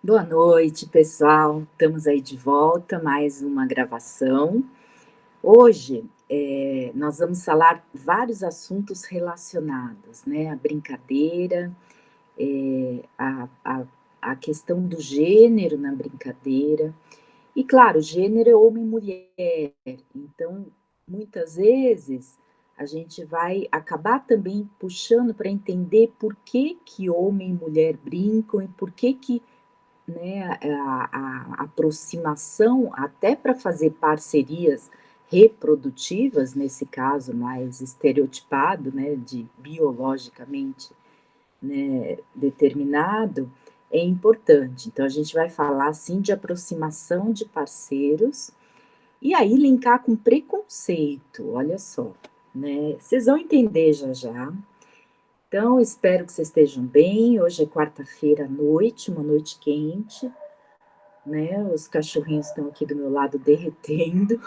Boa noite, pessoal. Estamos aí de volta, mais uma gravação. Hoje, nós vamos falar vários assuntos relacionados, né? A brincadeira, a questão do gênero na brincadeira. E, claro, gênero é homem e mulher. Então, muitas vezes, a gente vai acabar também puxando para entender por que que homem e mulher brincam e por que né, a aproximação até para fazer parcerias reprodutivas, nesse caso mais estereotipado, né, de biologicamente, né, determinado, é importante. Então a gente vai falar assim de aproximação de parceiros e aí linkar com preconceito, olha só, né? Vocês vão entender já já. Então, espero que vocês estejam bem. Hoje é quarta-feira à noite, uma noite quente, né? Os cachorrinhos estão aqui do meu lado derretendo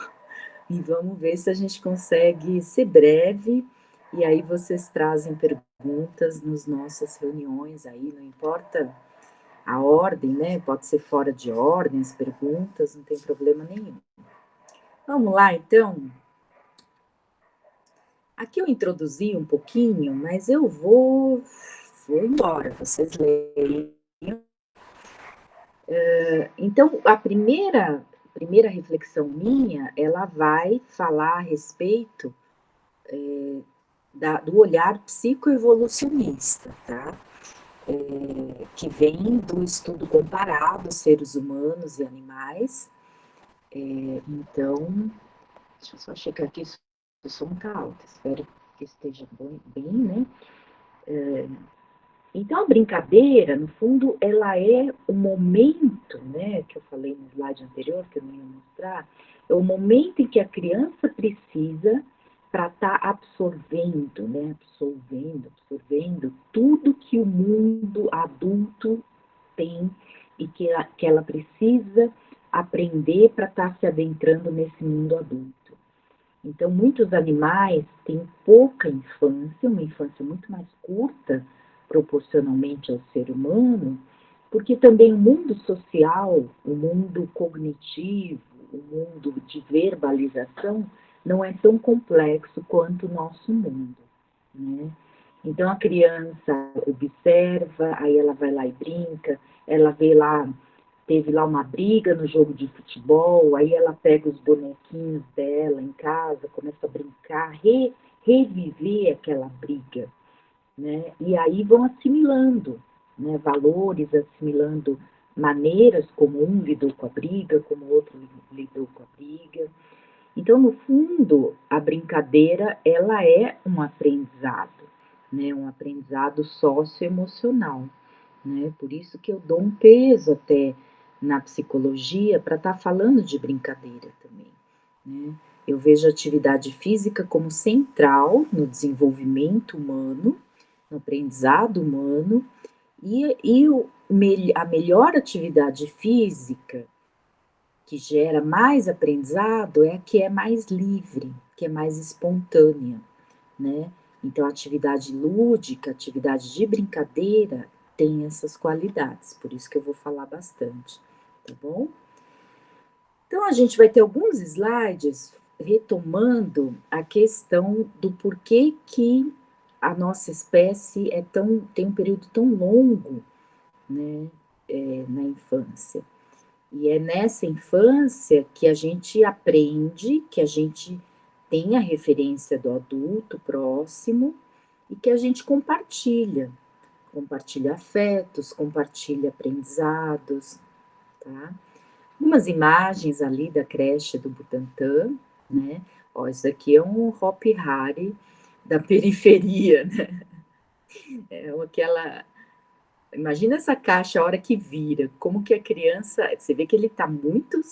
e vamos ver se a gente consegue ser breve. E aí vocês trazem perguntas nas nossas reuniões aí, não importa a ordem, né? Pode ser fora de ordem as perguntas, não tem problema nenhum. Vamos lá, então. Aqui eu introduzi um pouquinho, mas eu vou embora. Vocês leiam. Então, a primeira reflexão minha, ela vai falar a respeito do olhar psicoevolucionista, tá? Que vem do estudo comparado seres humanos e animais. Então, deixa eu só checar aqui se o som está alto, espero que esteja bem, né? Então, a brincadeira, no fundo, ela é o momento, né, que eu falei no slide anterior, que eu não ia mostrar, é o momento em que a criança precisa para estar absorvendo, né, absorvendo tudo que o mundo adulto tem e que ela precisa aprender para estar se adentrando nesse mundo adulto. Então, muitos animais têm pouca infância, uma infância muito mais curta proporcionalmente ao ser humano, porque também o mundo social, o mundo cognitivo, o mundo de verbalização não é tão complexo quanto o nosso mundo, né? Então a criança observa, aí ela vai lá e brinca, ela vê lá, teve lá uma briga no jogo de futebol, aí ela pega os bonequinhos dela em casa, começa a brincar, reviver aquela briga, né? E aí vão assimilando, né, valores, assimilando maneiras como um lidou com a briga, como o outro lidou com a briga. Então, no fundo, a brincadeira, ela é um aprendizado, né, um aprendizado socioemocional, né? Por isso que eu dou um peso até na psicologia para estar falando de brincadeira também, né? Eu vejo a atividade física como central no desenvolvimento humano, no aprendizado humano, a melhor atividade física que gera mais aprendizado é a que é mais livre, que é mais espontânea, né? Então, a atividade lúdica, atividade de brincadeira, tem essas qualidades, por isso que eu vou falar bastante, tá bom? Então, a gente vai ter alguns slides retomando a questão do porquê que a nossa espécie tem um período tão longo, né, na infância. E é nessa infância que a gente aprende, que a gente tem a referência do adulto próximo e que a gente compartilha afetos, compartilha aprendizados, tá? Umas imagens ali da creche do Butantã, né? Ó, isso aqui é um Hop Hari da periferia, né? É aquela. Imagina essa caixa a hora que vira, como que a criança. Você vê que ele tá muito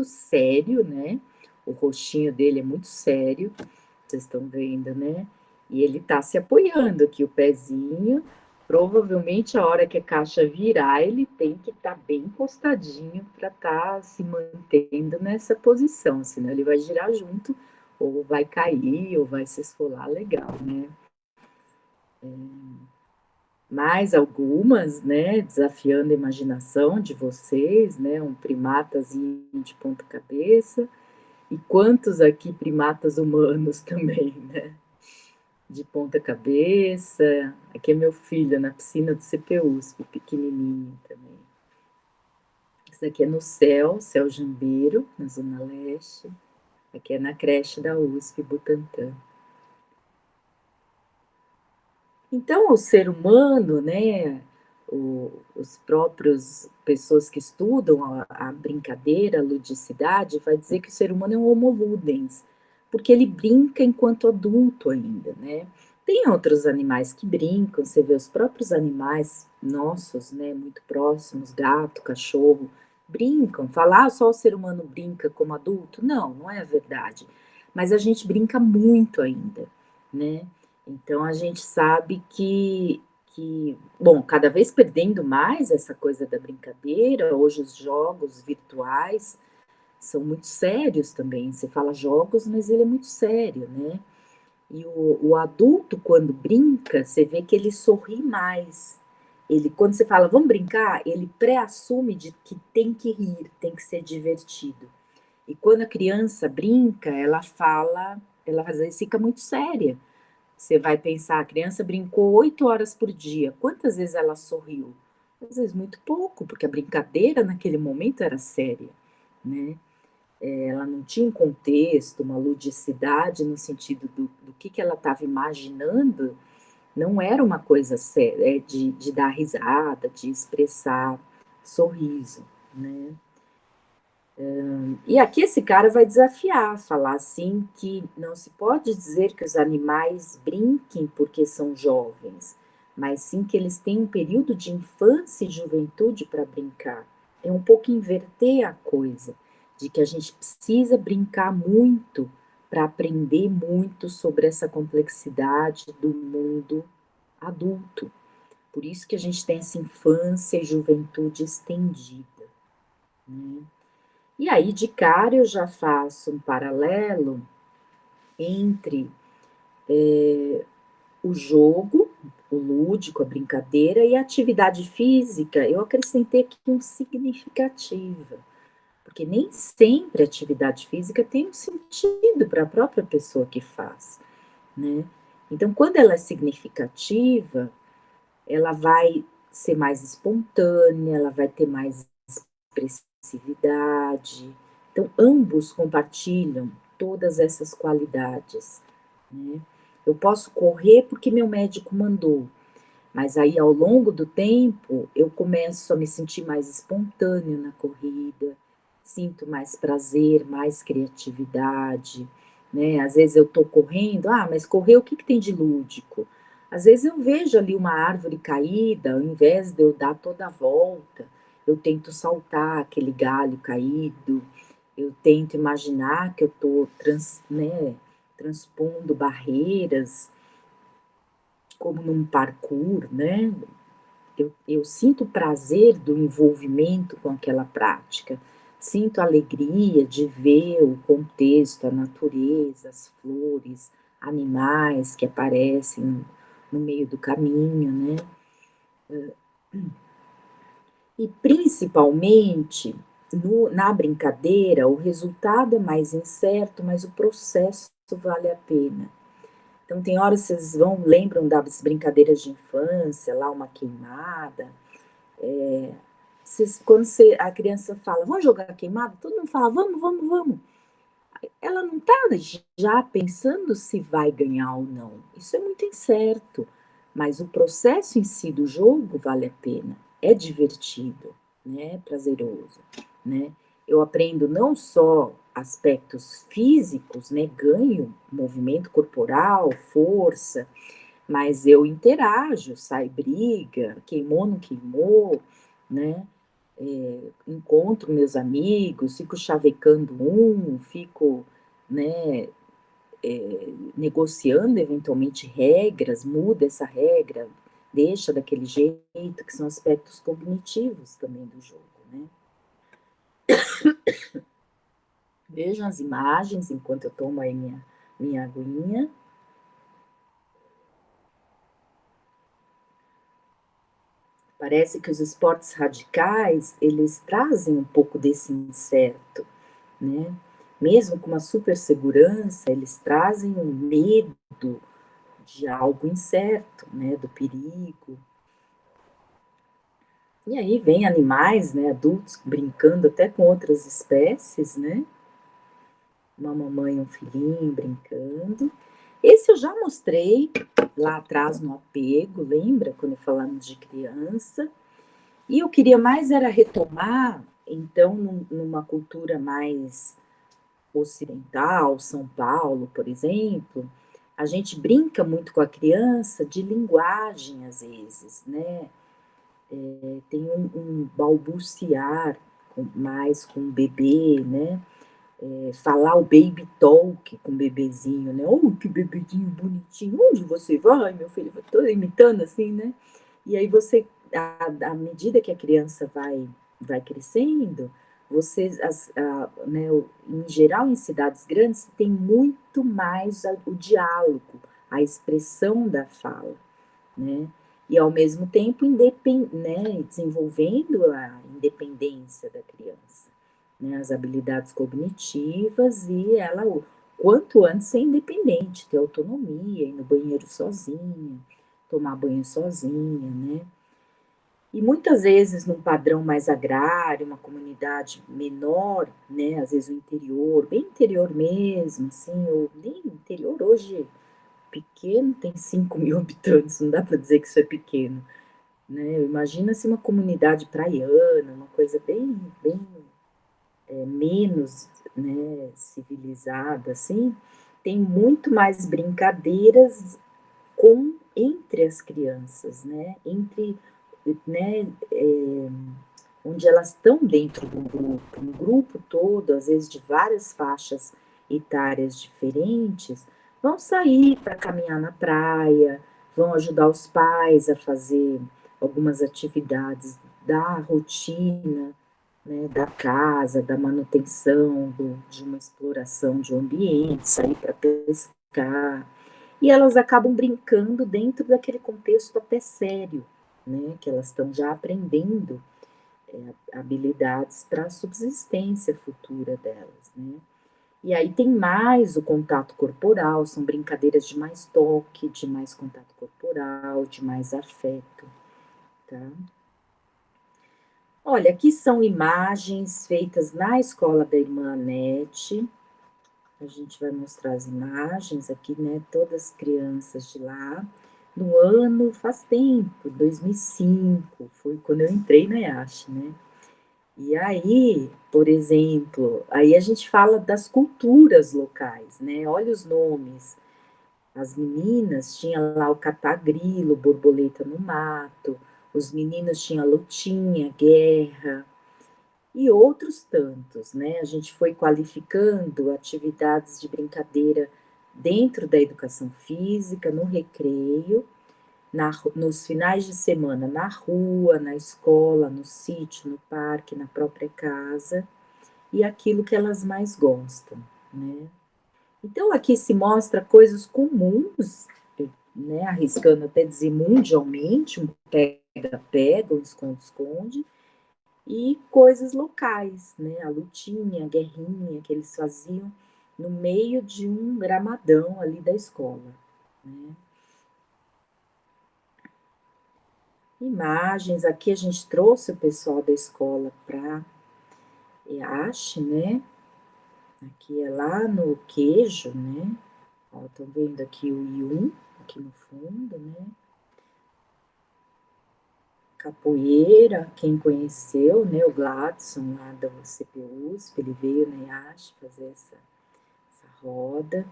sério, né? O rostinho dele é muito sério, vocês estão vendo, né? E ele tá se apoiando aqui, o pezinho. Provavelmente a hora que a caixa virar, ele tem que estar bem encostadinho para estar se mantendo nessa posição, senão ele vai girar junto, ou vai cair, ou vai se esfolar legal, né? Mais algumas, né, desafiando a imaginação de vocês, né, um primatazinho de ponta cabeça, e quantos aqui primatas humanos também, né, de ponta cabeça. Aqui é meu filho na piscina do CPUSP, pequenininho também. Isso aqui é no Céu Jambeiro, na Zona Leste. Aqui é na creche da USP, Butantã. Então, o ser humano, né, os próprios pessoas que estudam a brincadeira, a ludicidade, vai dizer que o ser humano é um homo ludens, porque ele brinca enquanto adulto ainda, né? Tem outros animais que brincam, você vê os próprios animais nossos, né, muito próximos, gato, cachorro, brincam. Falar só o ser humano brinca como adulto? Não, não é verdade. Mas a gente brinca muito ainda, né? Então a gente sabe que, bom, cada vez perdendo mais essa coisa da brincadeira, hoje os jogos virtuais são muito sérios também. Você fala jogos, mas ele é muito sério, né? E o adulto, quando brinca, você vê que ele sorri mais. Ele, quando você fala, vamos brincar, ele pré-assume de que tem que rir, tem que ser divertido. E quando a criança brinca, ela fala, ela às vezes fica muito séria. Você vai pensar, a criança brincou 8 horas por dia. Quantas vezes ela sorriu? Às vezes muito pouco, porque a brincadeira naquele momento era séria, né? Ela não tinha um contexto, uma ludicidade no sentido do que ela estava imaginando, não era uma coisa séria, de dar risada, de expressar sorriso, né? E aqui esse cara vai desafiar, falar assim que não se pode dizer que os animais brinquem porque são jovens, mas sim que eles têm um período de infância e juventude para brincar. É um pouco inverter a coisa, de que a gente precisa brincar muito para aprender muito sobre essa complexidade do mundo adulto. Por isso que a gente tem essa infância e juventude estendida, né? E aí, de cara, eu já faço um paralelo entre o jogo, o lúdico, a brincadeira e a atividade física. Eu acrescentei aqui um significativa, porque nem sempre a atividade física tem um sentido para a própria pessoa que faz, né? Então, quando ela é significativa, ela vai ser mais espontânea, ela vai ter mais expressividade. Então, ambos compartilham todas essas qualidades, né? Eu posso correr porque meu médico mandou, mas aí ao longo do tempo eu começo a me sentir mais espontâneo na corrida, sinto mais prazer, mais criatividade, né? Às vezes eu tô correndo, mas correr o que que tem de lúdico? Às vezes eu vejo ali uma árvore caída, ao invés de eu dar toda a volta, eu tento saltar aquele galho caído, eu tento imaginar que eu tô transpondo barreiras, como num parkour, né? Eu sinto prazer do envolvimento com aquela prática, sinto alegria de ver o contexto, a natureza, as flores, animais que aparecem no meio do caminho, né? E principalmente na brincadeira, o resultado é mais incerto, mas o processo vale a pena. Então, tem horas que vocês lembram das brincadeiras de infância, lá uma queimada. Quando a criança fala, vamos jogar queimada? Todo mundo fala, vamos, vamos, vamos. Ela não está já pensando se vai ganhar ou não. Isso é muito incerto. Mas o processo em si do jogo vale a pena. É divertido, né? É prazeroso, né? Eu aprendo não só aspectos físicos, né? Ganho movimento corporal, força, mas eu interajo, sai briga, queimou, não queimou, né? Encontro meus amigos, fico chavecando fico, né, negociando eventualmente regras, muda essa regra, deixa daquele jeito, que são aspectos cognitivos também do jogo, né? Vejam as imagens enquanto eu tomo aí minha aguinha. Parece que os esportes radicais, eles trazem um pouco desse incerto, né? Mesmo com uma super segurança, eles trazem um medo de algo incerto, né? Do perigo. E aí vem animais, né? Adultos brincando até com outras espécies, né? Uma mamãe e um filhinho brincando. Esse eu já mostrei lá atrás no apego, lembra? Quando falamos de criança. E eu queria mais era retomar, então, numa cultura mais ocidental, São Paulo, por exemplo, a gente brinca muito com a criança de linguagem, às vezes, né? Tem um balbuciar mais com o bebê, né? Falar o baby talk com o bebezinho, né? Oh, que bebezinho bonitinho, onde você vai, meu filho? Estou imitando assim, né? E aí você, à medida que a criança vai crescendo, você, né, em geral, em cidades grandes, tem muito mais o diálogo, a expressão da fala, né? E ao mesmo tempo né, desenvolvendo a independência da criança, né, as habilidades cognitivas e ela, o quanto antes, ser independente, ter autonomia, ir no banheiro sozinha, tomar banho sozinha, né? E muitas vezes num padrão mais agrário, uma comunidade menor, né, às vezes o interior, bem interior mesmo, assim, ou nem interior hoje pequeno, tem 5.000 habitantes, não dá para dizer que isso é pequeno, né? Imagina se uma comunidade praiana, uma coisa bem menos, né, civilizada, assim, tem muito mais brincadeiras entre as crianças, né? Né, onde elas estão dentro de um grupo todo, às vezes de várias faixas etárias diferentes, vão sair para caminhar na praia, vão ajudar os pais a fazer algumas atividades da rotina, né, da casa, da manutenção, de uma exploração de um ambiente, sair para pescar. E elas acabam brincando dentro daquele contexto até sério, né, que elas estão já aprendendo habilidades para a subsistência futura delas, né? E aí tem mais o contato corporal, são brincadeiras de mais toque, de mais contato corporal, de mais afeto, tá? Olha, aqui são imagens feitas na escola da irmã Anete. A gente vai mostrar as imagens aqui, né? Todas as crianças de lá. No ano, faz tempo, 2005, foi quando eu entrei na IASH, né? E aí, por exemplo, aí a gente fala das culturas locais, né? Olha os nomes. As meninas tinham lá o catagrilo, borboleta no mato. Os meninos tinham lutinha, guerra e outros tantos, né? A gente foi qualificando atividades de brincadeira dentro da educação física, no recreio, nos finais de semana, na rua, na escola, no sítio, no parque, na própria casa, e aquilo que elas mais gostam, né? Então, aqui se mostra coisas comuns, né? Arriscando até dizer mundialmente, um pega-pega, um esconde-esconde, e coisas locais, né? A lutinha, a guerrinha que eles faziam no meio de um gramadão ali da escola, né? Imagens, aqui a gente trouxe o pessoal da escola para EASH, né? Aqui é lá no queijo, né? Ó, estão vendo aqui o Yum, aqui no fundo, né? Capoeira, quem conheceu, né? O Gladson lá da CPUSP, ele veio na EASH fazer essa roda.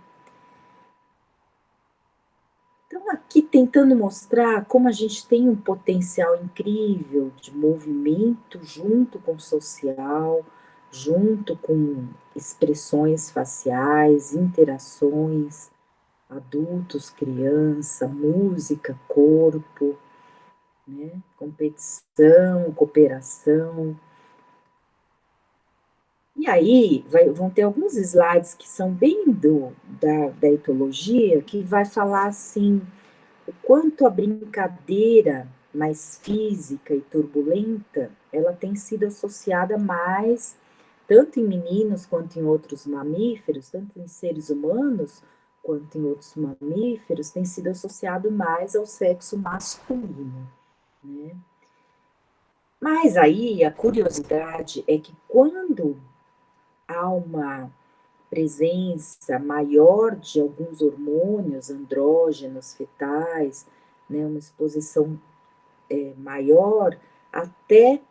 Então, aqui tentando mostrar como a gente tem um potencial incrível de movimento junto com o social, junto com expressões faciais, interações, adultos, criança, música, corpo, né? Competição, cooperação. E aí vão ter alguns slides que são bem da etologia, que vai falar assim o quanto a brincadeira, mais física e turbulenta, ela tem sido associada mais, tanto em meninos quanto em outros mamíferos, tanto em seres humanos quanto em outros mamíferos, tem sido associado mais ao sexo masculino, né? Mas aí a curiosidade é que quando há uma presença maior de alguns hormônios andrógenos fetais, né, uma exposição maior, até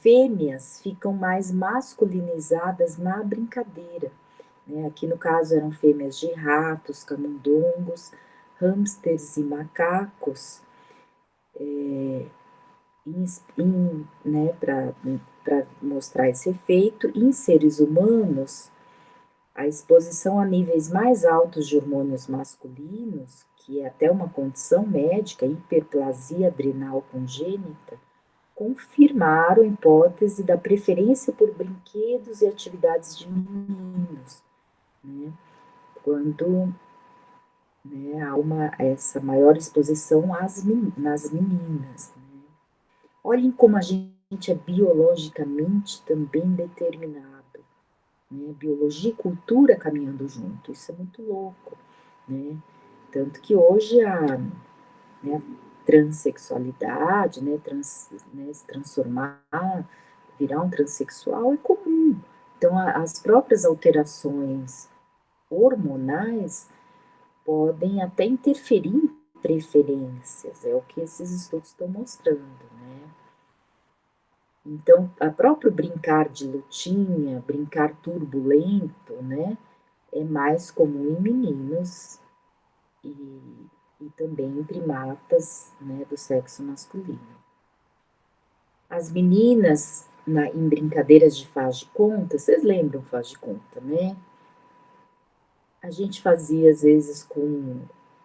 fêmeas ficam mais masculinizadas na brincadeira. Né? Aqui no caso eram fêmeas de ratos, camundongos, hamsters e macacos, né, para mostrar esse efeito. Em seres humanos, a exposição a níveis mais altos de hormônios masculinos, que é até uma condição médica, hiperplasia adrenal congênita, confirmaram a hipótese da preferência por brinquedos e atividades de meninos, né? Quando, né, há essa maior exposição nas meninas. Né? Olhem como a gente é biologicamente também determinado, né? Biologia e cultura caminhando junto, isso é muito louco, né? Tanto que hoje né, transexualidade, né, se transformar, virar um transexual é comum. Então, as próprias alterações hormonais podem até interferir em preferências, é o que esses estudos estão mostrando, né? Então, a próprio brincar de lutinha, brincar turbulento, né, é mais comum em meninos e, e também em primatas, né, do sexo masculino. As meninas, em brincadeiras de faz de conta, vocês lembram faz de conta, né? A gente fazia às vezes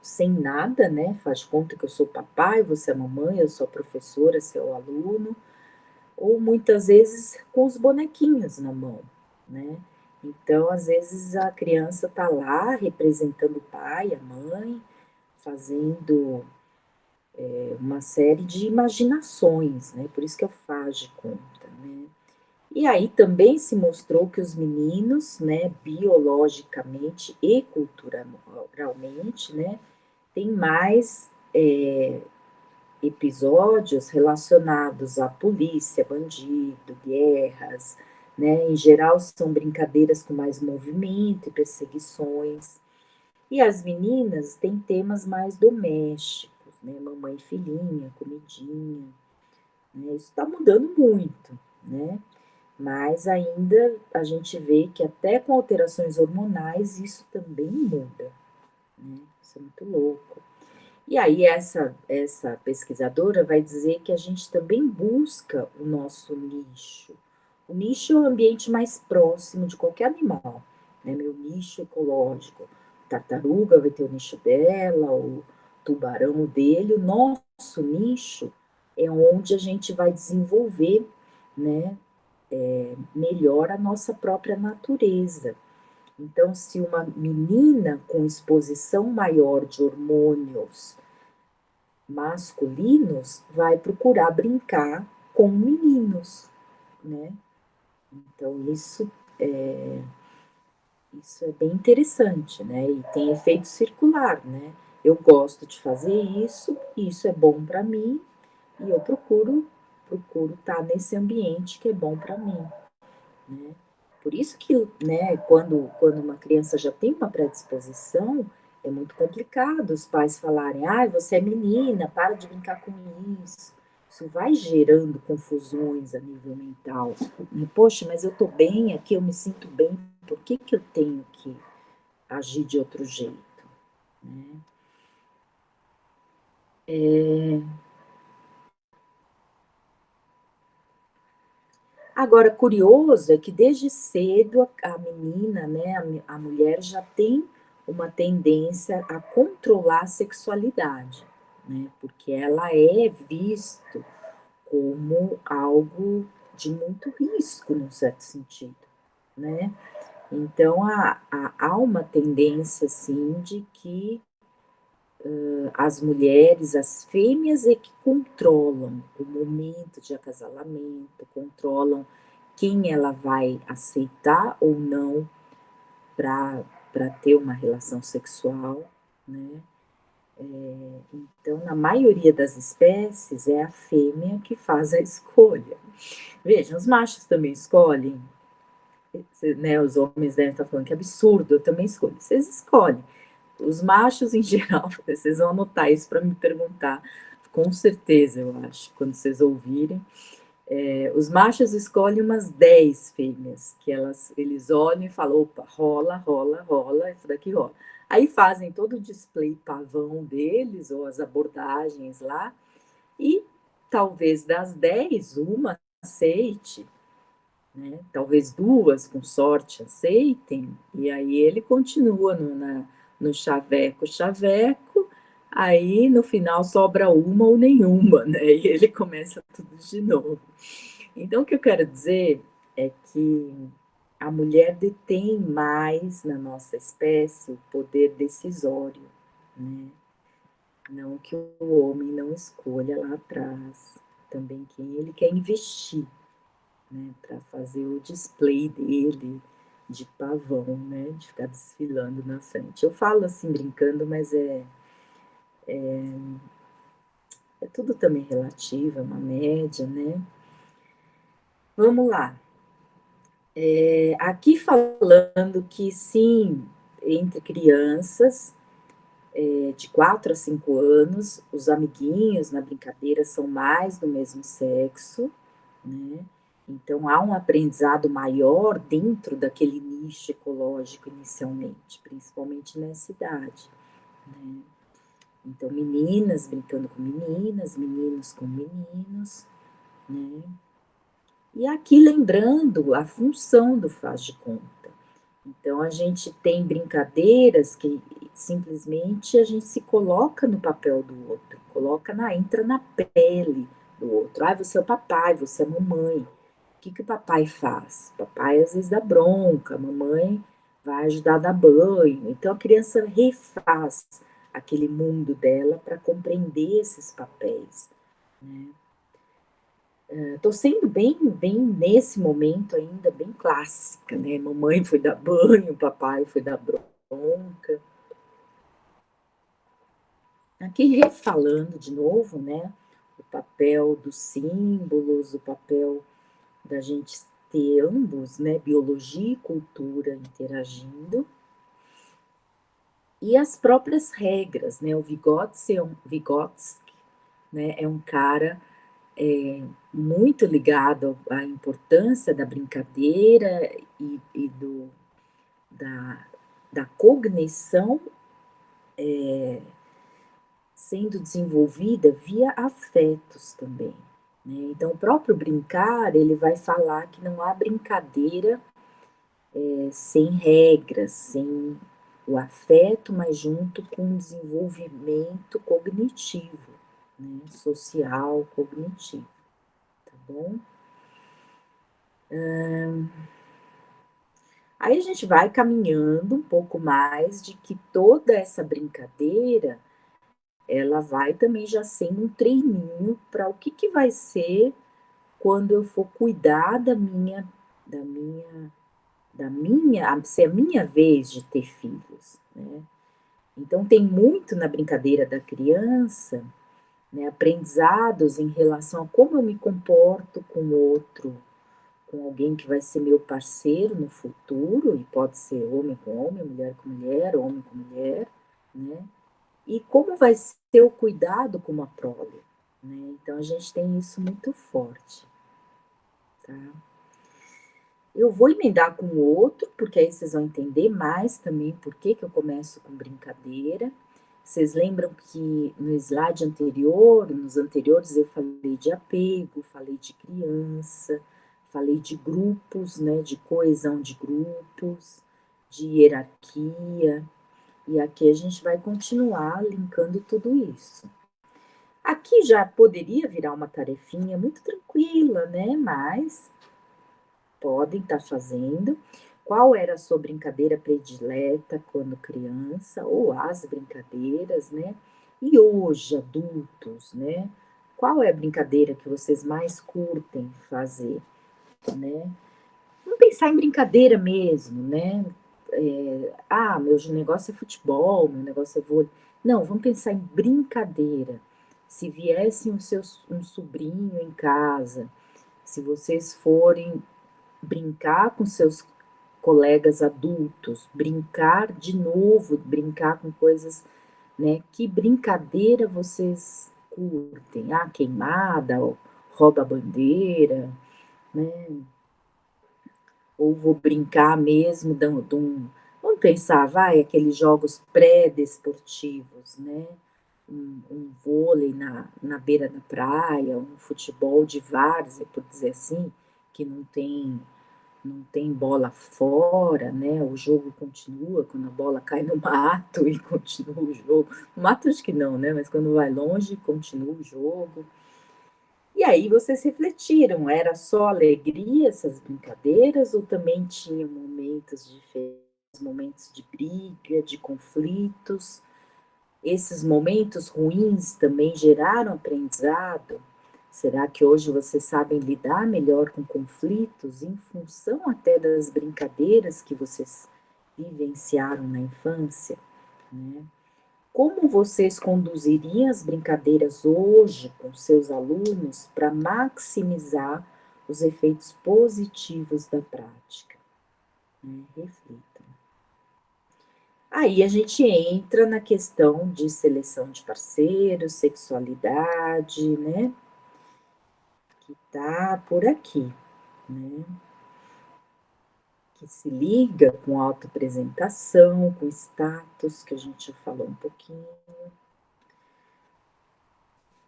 sem nada, né? Faz de conta que eu sou papai, você é mamãe, eu sou professora, você é o aluno, ou muitas vezes com os bonequinhos na mão, né? Então, às vezes a criança tá lá representando o pai, a mãe, fazendo uma série de imaginações, né? Por isso que eu faz de conta, né? E aí também se mostrou que os meninos, né, biologicamente e culturalmente, né, têm mais episódios relacionados à polícia, bandido, guerras, né? Em geral são brincadeiras com mais movimento e perseguições. E as meninas têm temas mais domésticos, né? Mamãe e filhinha, comidinha, né? Isso está mudando muito, né? Mas ainda a gente vê que até com alterações hormonais isso também muda, né? Isso é muito louco. E aí essa pesquisadora vai dizer que a gente também busca o nosso nicho. O nicho é o ambiente mais próximo de qualquer animal, né? Meu nicho ecológico. Tartaruga vai ter o nicho dela, o tubarão o dele. O nosso nicho é onde a gente vai desenvolver, né, melhor a nossa própria natureza. Então, se uma menina com exposição maior de hormônios masculinos vai procurar brincar com meninos, né? Então, isso é bem interessante, né? E tem efeito circular, né? Eu gosto de fazer isso é bom para mim, e eu procuro estar nesse ambiente que é bom para mim, né? Por isso que, né, quando uma criança já tem uma predisposição, é muito complicado os pais falarem, ah, você é menina, para de brincar com isso. Isso vai gerando confusões a nível mental. Poxa, mas eu tô bem aqui, eu me sinto bem, por que que eu tenho que agir de outro jeito? Né? Agora, curioso é que desde cedo a menina, né, a mulher já tem uma tendência a controlar a sexualidade, né, porque ela é visto como algo de muito risco, num certo sentido, né? Então, há uma tendência, assim, de que as mulheres, as fêmeas é que controlam o momento de acasalamento, controlam quem ela vai aceitar ou não para ter uma relação sexual, né? Então, na maioria das espécies, é a fêmea que faz a escolha. Veja, os machos também escolhem, né? Os homens devem estar falando que absurdo, eu também escolho. Vocês escolhem. Os machos, em geral, vocês vão anotar isso para me perguntar, com certeza, eu acho, quando vocês ouvirem. Os machos escolhem umas 10 fêmeas, que eles olham e falam, opa, rola, rola, rola, isso daqui rola. Aí fazem todo o display pavão deles, ou as abordagens lá, e talvez das 10, uma aceite, né? Talvez duas, com sorte, aceitem, e aí ele continua no chaveco, chaveco, aí no final sobra uma ou nenhuma, né? E ele começa tudo de novo. Então, o que eu quero dizer é que a mulher detém mais na nossa espécie o poder decisório, né? Não que o homem não escolha lá atrás também quem ele quer investir, né, para fazer o display dele de pavão, né, de ficar desfilando na frente. Eu falo assim brincando, mas é tudo também relativo, é uma média, né? Vamos lá. Aqui falando que sim, entre crianças de 4 a 5 anos, os amiguinhos na brincadeira são mais do mesmo sexo, né? Então há um aprendizado maior dentro daquele nicho ecológico inicialmente, principalmente nessa idade, né? Então meninas brincando com meninas, meninos com meninos, né? E aqui lembrando a função do faz de conta. Então a gente tem brincadeiras que simplesmente a gente se coloca no papel do outro, entra na pele do outro. Ah, você é o papai, você é a mamãe. O que o papai faz? O papai às vezes dá bronca, a mamãe vai ajudar a dar banho. Então a criança refaz aquele mundo dela para compreender esses papéis, né? Estou sendo bem nesse momento ainda, bem clássica, né? Mamãe foi dar banho, papai foi dar bronca. Aqui refalando de novo, né? O papel dos símbolos, o papel da gente ter ambos, né? Biologia e cultura interagindo. E as próprias regras, né? O Vygotsky, né? É um cara muito ligado à importância da brincadeira e da, da cognição sendo desenvolvida via afetos também, né? Então, o próprio brincar, ele vai falar que não há brincadeira sem regras, sem o afeto, mas junto com o desenvolvimento cognitivo, né? Social, cognitivo, tá bom? Aí a gente vai caminhando um pouco mais de que toda essa brincadeira, ela vai também já sendo um treininho para o que vai ser quando eu for cuidar da minha, ser a minha vez de ter filhos, né? Então tem muito na brincadeira da criança, né, aprendizados em relação a como eu me comporto com o outro, com alguém que vai ser meu parceiro no futuro, e pode ser homem com homem, mulher com mulher, homem com mulher, né? E como vai ser o cuidado com uma prole, né? Então a gente tem isso muito forte, tá? Eu vou emendar com o outro, porque aí vocês vão entender mais também por que eu começo com brincadeira. Vocês lembram que no slide anterior, nos anteriores, eu falei de apego, falei de criança, falei de grupos, né, de coesão de grupos, de hierarquia, e aqui a gente vai continuar linkando tudo isso. Aqui já poderia virar uma tarefinha muito tranquila, né, mas podem estar fazendo. Qual era a sua brincadeira predileta quando criança, ou as brincadeiras, né? E hoje, adultos, né? Qual é a brincadeira que vocês mais curtem fazer, né? Vamos pensar em brincadeira mesmo, né? Meu negócio é futebol, meu negócio é vôlei. Não, vamos pensar em brincadeira. Se viesse um sobrinho em casa, se vocês forem brincar com seus colegas adultos, brincar de novo, brincar com coisas, né? Que brincadeira vocês curtem? Ah, queimada, rouba a bandeira, né? Ou vou brincar mesmo de um. Vamos pensar, vai, aqueles jogos pré-desportivos, né? Um vôlei na beira da praia, um futebol de várzea, por dizer assim, que não tem bola fora, né? O jogo continua quando a bola cai no mato e continua o jogo. No mato acho que não, né? Mas quando vai longe, continua o jogo. E aí vocês refletiram, era só alegria essas brincadeiras ou também tinha momentos diferentes, momentos de briga, de conflitos? Esses momentos ruins também geraram aprendizado? Será que hoje vocês sabem lidar melhor com conflitos em função até das brincadeiras que vocês vivenciaram na infância, né? Como vocês conduziriam as brincadeiras hoje com seus alunos para maximizar os efeitos positivos da prática, né? Reflitam. Aí a gente entra na questão de seleção de parceiros, sexualidade, né? Que tá por aqui, né? Que se liga com autoapresentação, com status, que a gente já falou um pouquinho.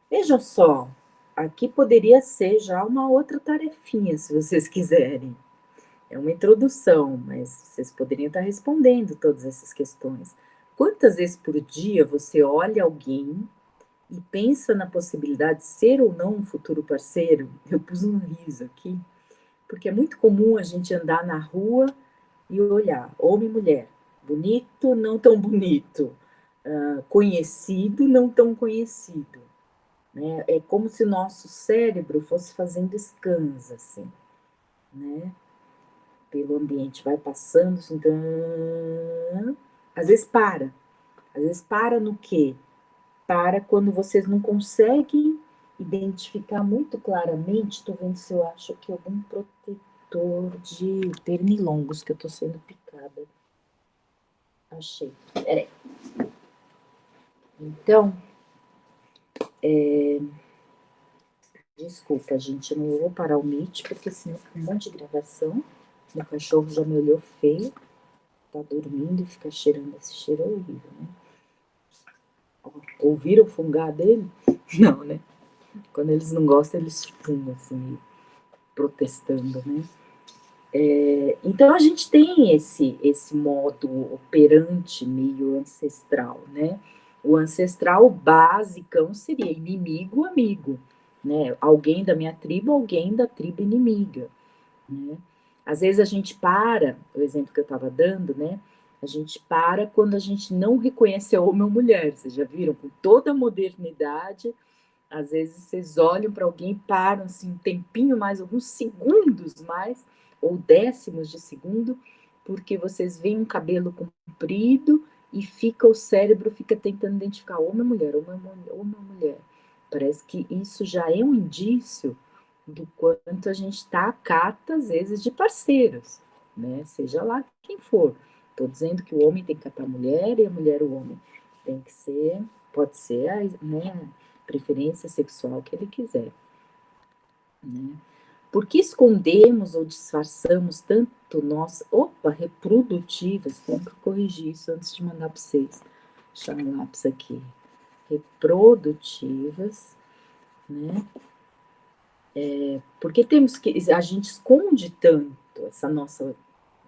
Veja só, aqui poderia ser já uma outra tarefinha, se vocês quiserem. É uma introdução, mas vocês poderiam estar respondendo todas essas questões. Quantas vezes por dia você olha alguém e pensa na possibilidade de ser ou não um futuro parceiro? Eu pus um riso aqui, porque é muito comum a gente andar na rua e olhar, homem e mulher, bonito, não tão bonito, conhecido, não tão conhecido, né? É como se o nosso cérebro fosse fazendo scans, assim, né? Pelo ambiente, vai passando, assim, às vezes para. Às vezes para no quê? Para quando vocês não conseguem identificar muito claramente, estou vendo se eu acho aqui algum protetor de pernilongos, que eu estou sendo picada. Achei. Peraí. Então, desculpa, gente, eu não vou parar o Meet, porque senão fica um monte de gravação. Meu cachorro já me olhou feio, tá dormindo e fica cheirando esse cheiro horrível, né? Ouviram o fungar dele? Não, né? Quando eles não gostam, eles fungam, assim, protestando, né? Então a gente tem esse modo operante meio ancestral, né? O ancestral basicão seria inimigo, amigo, né? Alguém da minha tribo, alguém da tribo inimiga, né? Às vezes a gente para, o exemplo que eu estava dando, né? A gente para quando a gente não reconhece homem ou mulher. Vocês já viram? Com toda a modernidade, às vezes vocês olham para alguém e param assim, um tempinho mais, alguns segundos mais, ou décimos de segundo, porque vocês veem um cabelo comprido e o cérebro fica tentando identificar homem ou mulher, homem ou mulher. Parece que isso já é um indício do quanto a gente está à cata, às vezes, de parceiros, né? Seja lá quem for. Estou dizendo que o homem tem que catar a mulher e a mulher o homem. Tem que ser, pode ser, né, preferência sexual que ele quiser, né? Por que escondemos ou disfarçamos tanto nós, reprodutivas, tenho que corrigir isso antes de mandar para vocês, deixar um lápis aqui, reprodutivas, né? Porque a gente esconde tanto essa nossa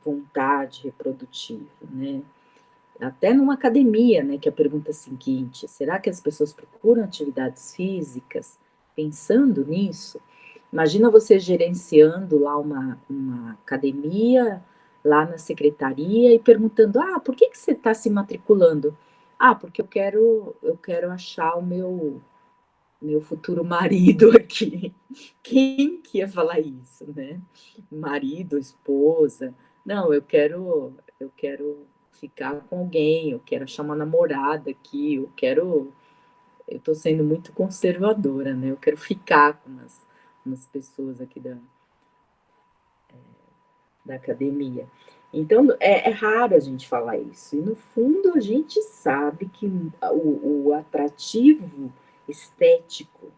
vontade reprodutiva, né? Até numa academia, né, que a pergunta é a seguinte: será que as pessoas procuram atividades físicas pensando nisso? Imagina você gerenciando lá uma academia, lá na secretaria, e perguntando: por que você está se matriculando? Ah, porque eu quero achar o meu futuro marido aqui. Quem que ia falar isso, né? Marido, esposa. Não, eu quero ficar com alguém, eu quero achar uma namorada aqui, eu tô sendo muito conservadora, né? Eu quero ficar com umas pessoas aqui da academia. Então, é raro a gente falar isso. E, no fundo, a gente sabe que o atrativo estético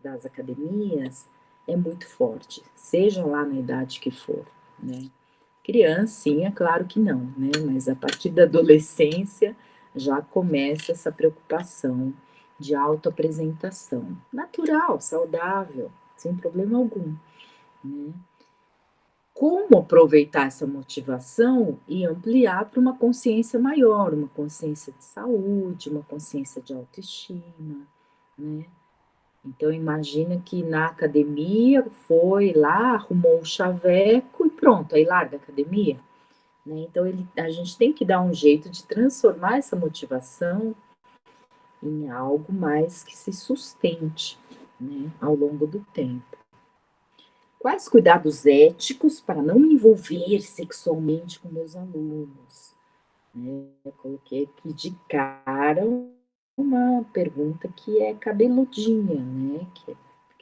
das academias é muito forte, seja lá na idade que for, né? Criancinha, claro que não, né? Mas a partir da adolescência já começa essa preocupação de autoapresentação. Natural, saudável, sem problema algum, né? Como aproveitar essa motivação e ampliar para uma consciência maior, uma consciência de saúde, uma consciência de autoestima, né? Então imagina que na academia foi lá, arrumou um chaveco e pronto, aí larga a academia, né? Então a gente tem que dar um jeito de transformar essa motivação em algo mais que se sustente, né, ao longo do tempo. Quais cuidados éticos para não me envolver sexualmente com meus alunos? Né? Eu coloquei aqui de cara uma pergunta que é cabeludinha, né? Que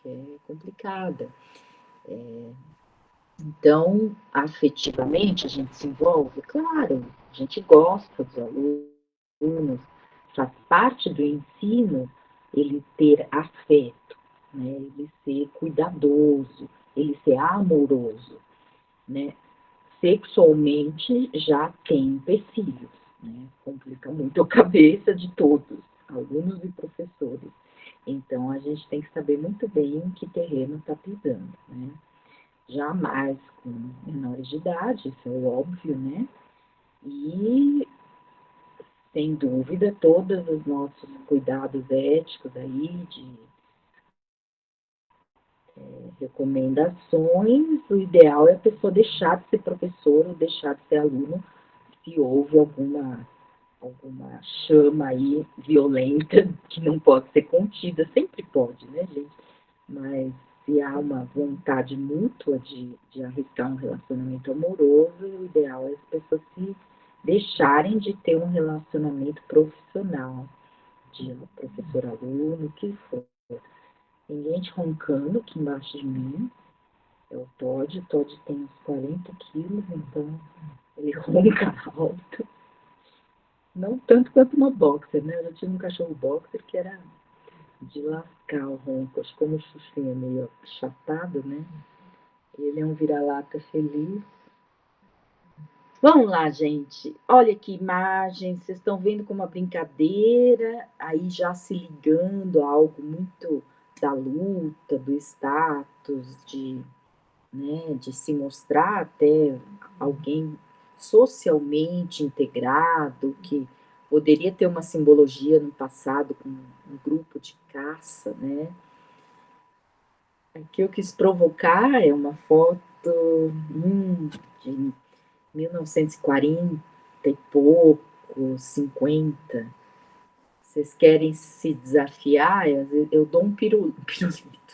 é complicada. Então, afetivamente, a gente se envolve? Claro, a gente gosta dos alunos, faz parte do ensino ele ter afeto, né? Ele ser cuidadoso, ele ser amoroso, né? Sexualmente já tem empecilhos, né? Complica muito a cabeça de todos, alunos e professores. Então a gente tem que saber muito bem em que terreno está pisando, né? Jamais com menores de idade, isso é óbvio, né? E sem dúvida todos os nossos cuidados éticos aí de recomendações, o ideal é a pessoa deixar de ser professor ou deixar de ser aluno se houve alguma chama aí violenta que não pode ser contida, sempre pode, né, gente? Mas se há uma vontade mútua de arriscar um relacionamento amoroso, o ideal é as pessoas se deixarem de ter um relacionamento profissional, de professor-aluno, o que for. Tem gente roncando aqui embaixo de mim, é o Todd tem uns 40 quilos, então ele ronca alto. Não tanto quanto uma boxer, né? Eu já tive um cachorro boxer que era de lascar o ronco. Acho que como o Xuxinha é meio chapado, né? Ele é um vira-lata feliz. Vamos lá, gente. Olha que imagem. Vocês estão vendo como uma brincadeira, aí já se ligando a algo muito da luta, do status, né, de se mostrar até alguém socialmente integrado, que poderia ter uma simbologia no passado com um grupo de caça, né? Aqui eu quis provocar é uma foto de 1940 e pouco, 50. Vocês querem se desafiar? Eu dou um pirulito,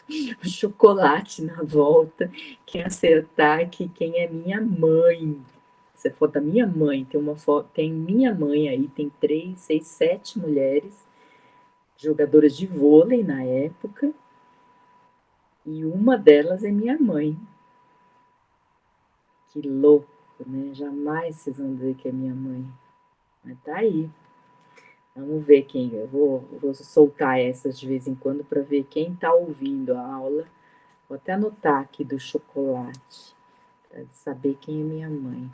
um chocolate na volta. Quem acertar aqui, quem é minha mãe. Se for da minha mãe, tem uma foto, tem minha mãe aí, tem 3, 6, 7 mulheres, jogadoras de vôlei na época, e uma delas é minha mãe. Que louco, né? Jamais vocês vão dizer que é minha mãe. Mas tá aí. Vamos ver quem. Eu vou soltar essas de vez em quando para ver quem está ouvindo a aula. Vou até anotar aqui do chocolate, para saber quem é minha mãe.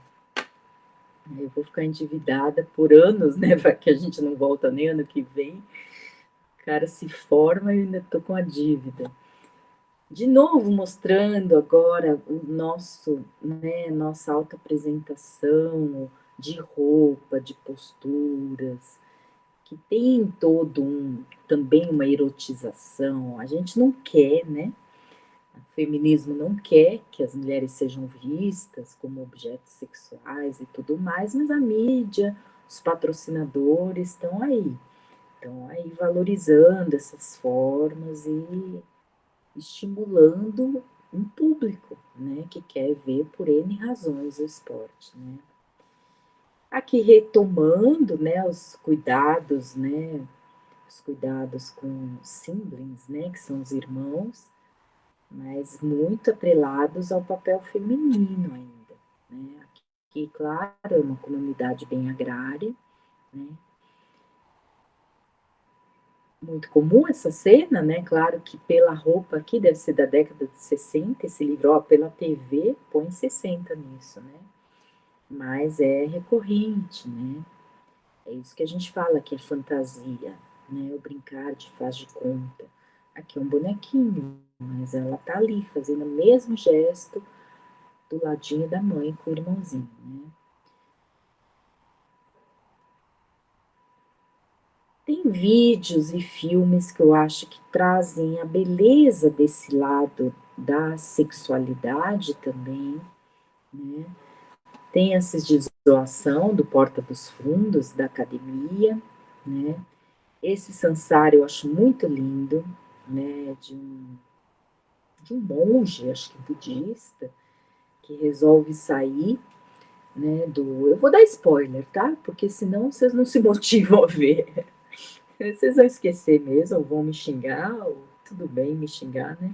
Eu vou ficar endividada por anos, né? Que a gente não volta nem ano que vem. O cara se forma e ainda tô com a dívida. De novo mostrando agora o nosso, né, nossa autoapresentação de roupa, de posturas, que tem todo também uma erotização. A gente não quer, né? O feminismo não quer que as mulheres sejam vistas como objetos sexuais e tudo mais, mas a mídia, os patrocinadores estão aí valorizando essas formas e estimulando um público, né, que quer ver por N razões o esporte, né. Aqui retomando, né, os cuidados com os siblings, né, que são os irmãos, mas muito atrelados ao papel feminino ainda, né. Aqui, claro, é uma comunidade bem agrária, né, muito comum essa cena, né, claro que pela roupa aqui deve ser da década de 60 esse livro, ó, pela TV põe 60 nisso, né, mas é recorrente, né. É isso que a gente fala que é fantasia, né, o brincar de faz de conta. Aqui é um bonequinho, mas ela tá ali fazendo o mesmo gesto do ladinho da mãe com o irmãozinho, né. Tem vídeos e filmes que eu acho que trazem a beleza desse lado da sexualidade também, né. Tem esses de zoação do Porta dos Fundos, da academia, né. Esse Sansara eu acho muito lindo, né, de um monge, acho que budista, que resolve sair, né, do... Eu vou dar spoiler, tá? Porque senão vocês não se motivam a ver. Vocês vão esquecer mesmo, ou vão me xingar, ou tudo bem me xingar, né?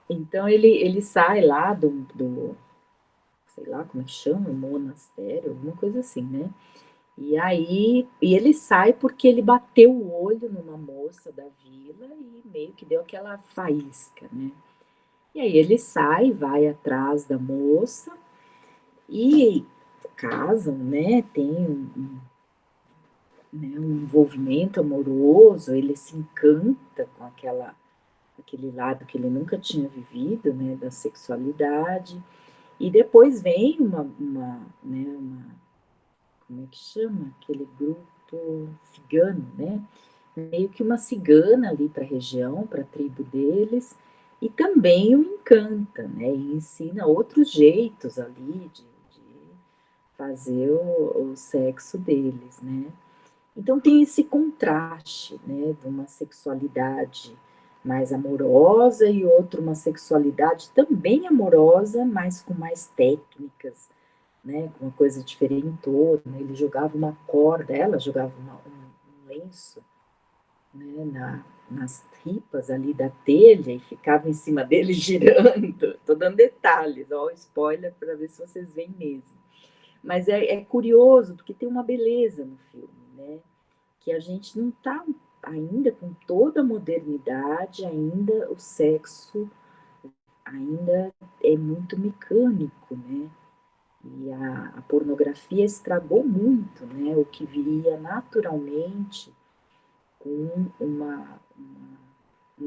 Então ele sai lá do, sei lá como é que chama, monastério, alguma coisa assim, né? E aí, e ele sai porque ele bateu o olho numa moça da vila e meio que deu aquela faísca, né? E aí ele sai, vai atrás da moça e casam, né? Tem né, um envolvimento amoroso, ele se encanta com aquele lado que ele nunca tinha vivido, né? Da sexualidade. E depois vem como é que chama? Aquele grupo cigano, né? Meio que uma cigana ali para a região, para a tribo deles, e também o encanta, né? E ensina outros jeitos ali de fazer o sexo deles, né? Então tem esse contraste, né? De uma sexualidade mais amorosa e outra uma sexualidade também amorosa, mas com mais técnicas, né? Com uma coisa diferentona. Ele jogava uma corda, ela jogava um lenço, né, nas tripas ali da telha e ficava em cima dele girando. Tô dando detalhes, ó, spoiler para ver se vocês veem mesmo. Mas é curioso porque tem uma beleza no filme, né? Que a gente não tá ainda com toda a modernidade, ainda o sexo ainda é muito mecânico, né? E a pornografia estragou muito, né? O que viria naturalmente com uma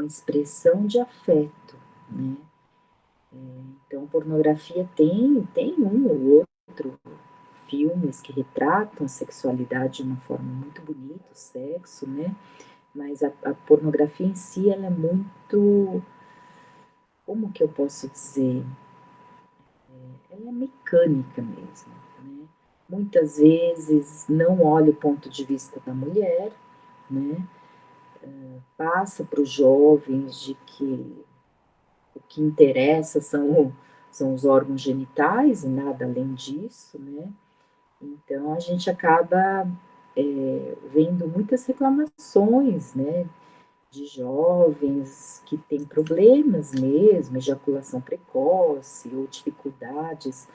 expressão de afeto, né? Então, pornografia tem um ou outro filmes que retratam a sexualidade de uma forma muito bonita, o sexo, né? Mas a pornografia em si, ela é muito, como que eu posso dizer? Ela é mecânica mesmo, né? Muitas vezes não olha o ponto de vista da mulher, né? Passa para os jovens de que o que interessa são os órgãos genitais e nada além disso, né? Então a gente acaba vendo muitas reclamações, né, de jovens que têm problemas mesmo, ejaculação precoce ou dificuldades,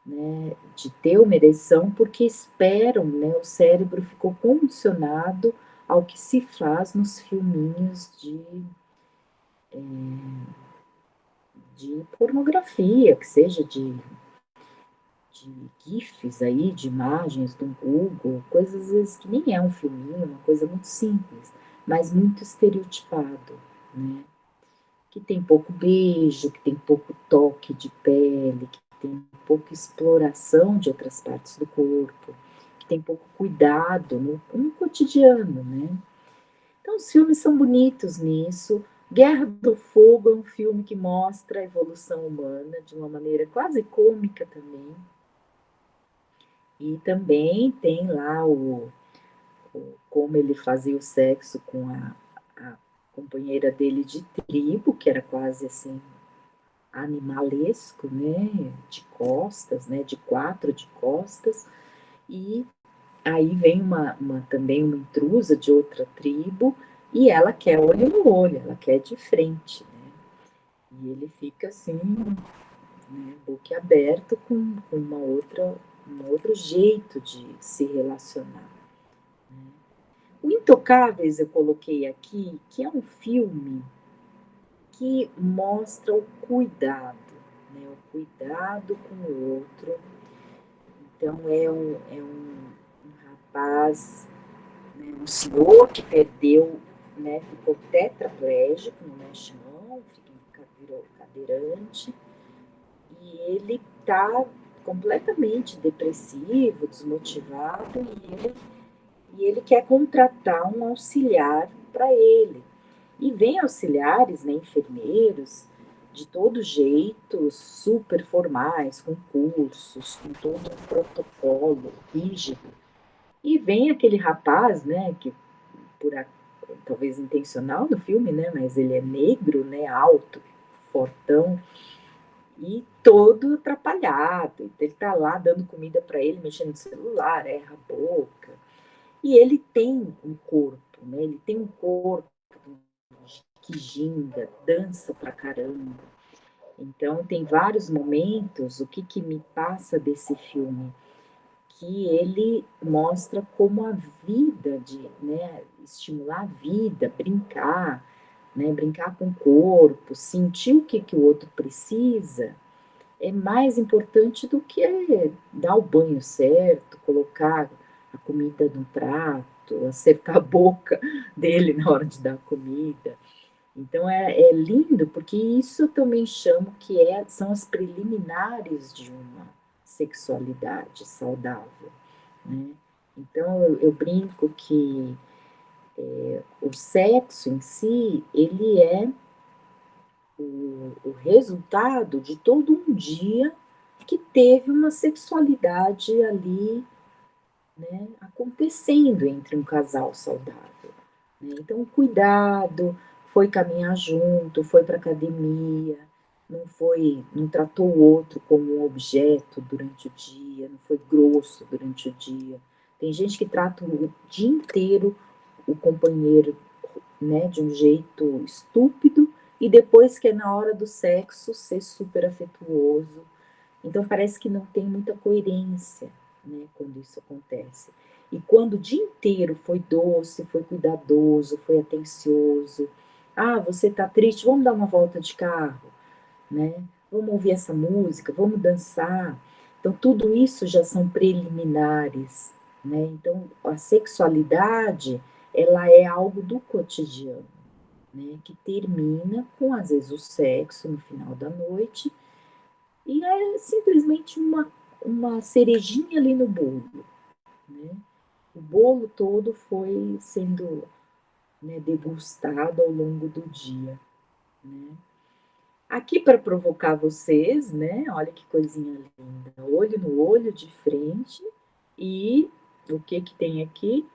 né, de ter uma ereção porque esperam, né, o cérebro ficou condicionado ao que se faz nos filminhos de pornografia, que seja de GIFs aí, de imagens do Google, coisas às vezes que nem é um filminho, uma coisa muito simples, mas muito estereotipado, né? Que tem pouco beijo, que tem pouco toque de pele, que tem pouca exploração de outras partes do corpo, que tem pouco cuidado no cotidiano, né? Então, os filmes são bonitos nisso. Guerra do Fogo é um filme que mostra a evolução humana de uma maneira quase cômica também, E também tem lá como ele fazia o sexo com a companheira dele de tribo, que era quase assim animalesco, né, de costas, né, de quatro de costas, e aí vem também uma intrusa de outra tribo, e ela quer olho no olho, ela quer de frente, né, e ele fica assim, né, boquiaberto com um outro jeito de se relacionar. O Intocáveis eu coloquei aqui, que é um filme que mostra o cuidado, né? O cuidado com o outro. Então um rapaz, né? Um senhor que perdeu, né? Ficou tetraplégico, não mexe mão, virou cadeirante, e ele está completamente depressivo, desmotivado, e ele quer contratar um auxiliar para ele. E vem auxiliares, né, enfermeiros, de todo jeito, super formais, com cursos, com todo um protocolo rígido. E vem aquele rapaz, né, que por talvez intencional no filme, né, mas ele é negro, né, alto, fortão e todo atrapalhado. Então, ele tá lá dando comida para ele, mexendo no celular, erra a boca. E ele tem um corpo, né? Ele tem um corpo que ginga, dança pra caramba. Então, tem vários momentos, o que me passa desse filme? Que ele mostra como a vida, né, estimular a vida, brincar, né, brincar com o corpo, sentir o que o outro precisa, é mais importante do que dar o banho certo, colocar a comida no prato, acertar a boca dele na hora de dar a comida. Então é lindo, porque isso eu também chamo que são as preliminares de uma sexualidade saudável, né? Então eu brinco que o sexo em si, ele é o resultado de todo um dia que teve uma sexualidade ali, né, acontecendo entre um casal saudável, né? Então, cuidado, foi caminhar junto, foi para academia, não tratou o outro como um objeto durante o dia, não foi grosso durante o dia. Tem gente que trata o dia inteiro o companheiro, né, de um jeito estúpido e depois que é na hora do sexo ser super afetuoso. Então parece que não tem muita coerência, né, quando isso acontece. E quando o dia inteiro foi doce, foi cuidadoso, foi atencioso. Ah, você tá triste? Vamos dar uma volta de carro, né? Vamos ouvir essa música, vamos dançar. Então tudo isso já são preliminares, né? Então a sexualidade, ela é algo do cotidiano, né, que termina com, às vezes, o sexo no final da noite, e é simplesmente uma cerejinha ali no bolo, né? O bolo todo foi sendo, né, degustado ao longo do dia, né? Aqui para provocar vocês, né? Olha que coisinha linda, olho no olho de frente, e o que que tem aqui?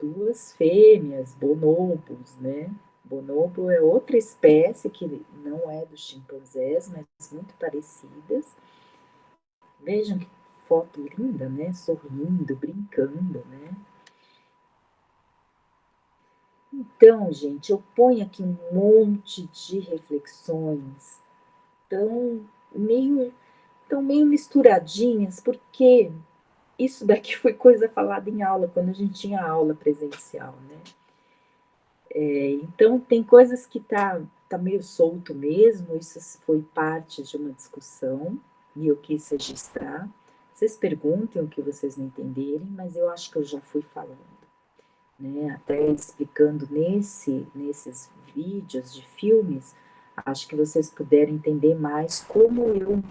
Duas fêmeas, bonobos, né? Bonobo é outra espécie que não é dos chimpanzés, mas muito parecidas. Vejam que foto linda, né? Sorrindo, brincando, né? Então, gente, eu ponho aqui um monte de reflexões tão meio, tão meio misturadinhas, porque isso daqui foi coisa falada em aula, quando a gente tinha aula presencial, né? Então, tem coisas que tá meio solto mesmo, isso foi parte de uma discussão e eu quis registrar. Vocês perguntem o que vocês não entenderem, mas eu acho que eu já fui falando, né? Até explicando nesses vídeos de filmes, acho que vocês puderam entender mais como eu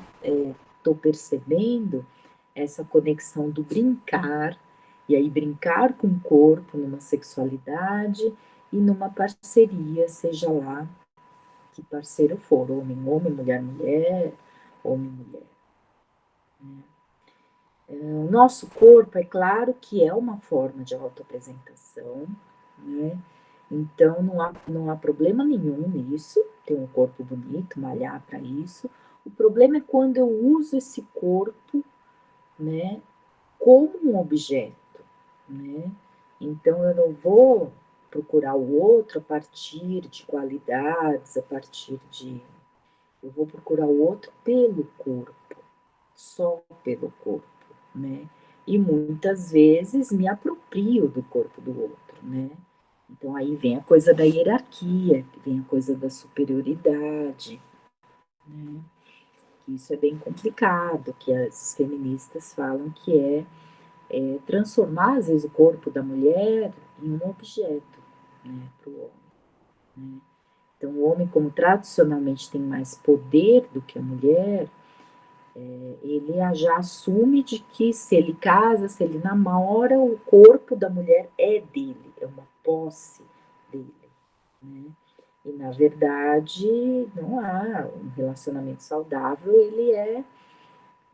estou percebendo essa conexão do brincar, e aí brincar com o corpo numa sexualidade e numa parceria, seja lá que parceiro for, homem, homem, mulher, mulher, homem, mulher. O nosso corpo, é claro que é uma forma de autoapresentação, né? Então, não há problema nenhum nisso, ter um corpo bonito, malhar para isso. O problema é quando eu uso esse corpo, né, como um objeto, né? Então, eu não vou procurar o outro a partir de qualidades, a partir de. Eu vou procurar o outro pelo corpo, só pelo corpo, né? E muitas vezes me aproprio do corpo do outro, né? Então aí vem a coisa da hierarquia, vem a coisa da superioridade, né? Isso é bem complicado, que as feministas falam que é transformar, às vezes, o corpo da mulher em um objeto, né, para o homem, né? Então, o homem, como tradicionalmente tem mais poder do que a mulher, ele já assume de que se ele casa, se ele namora, o corpo da mulher é dele, é uma posse dele, né? E na verdade não há um relacionamento saudável,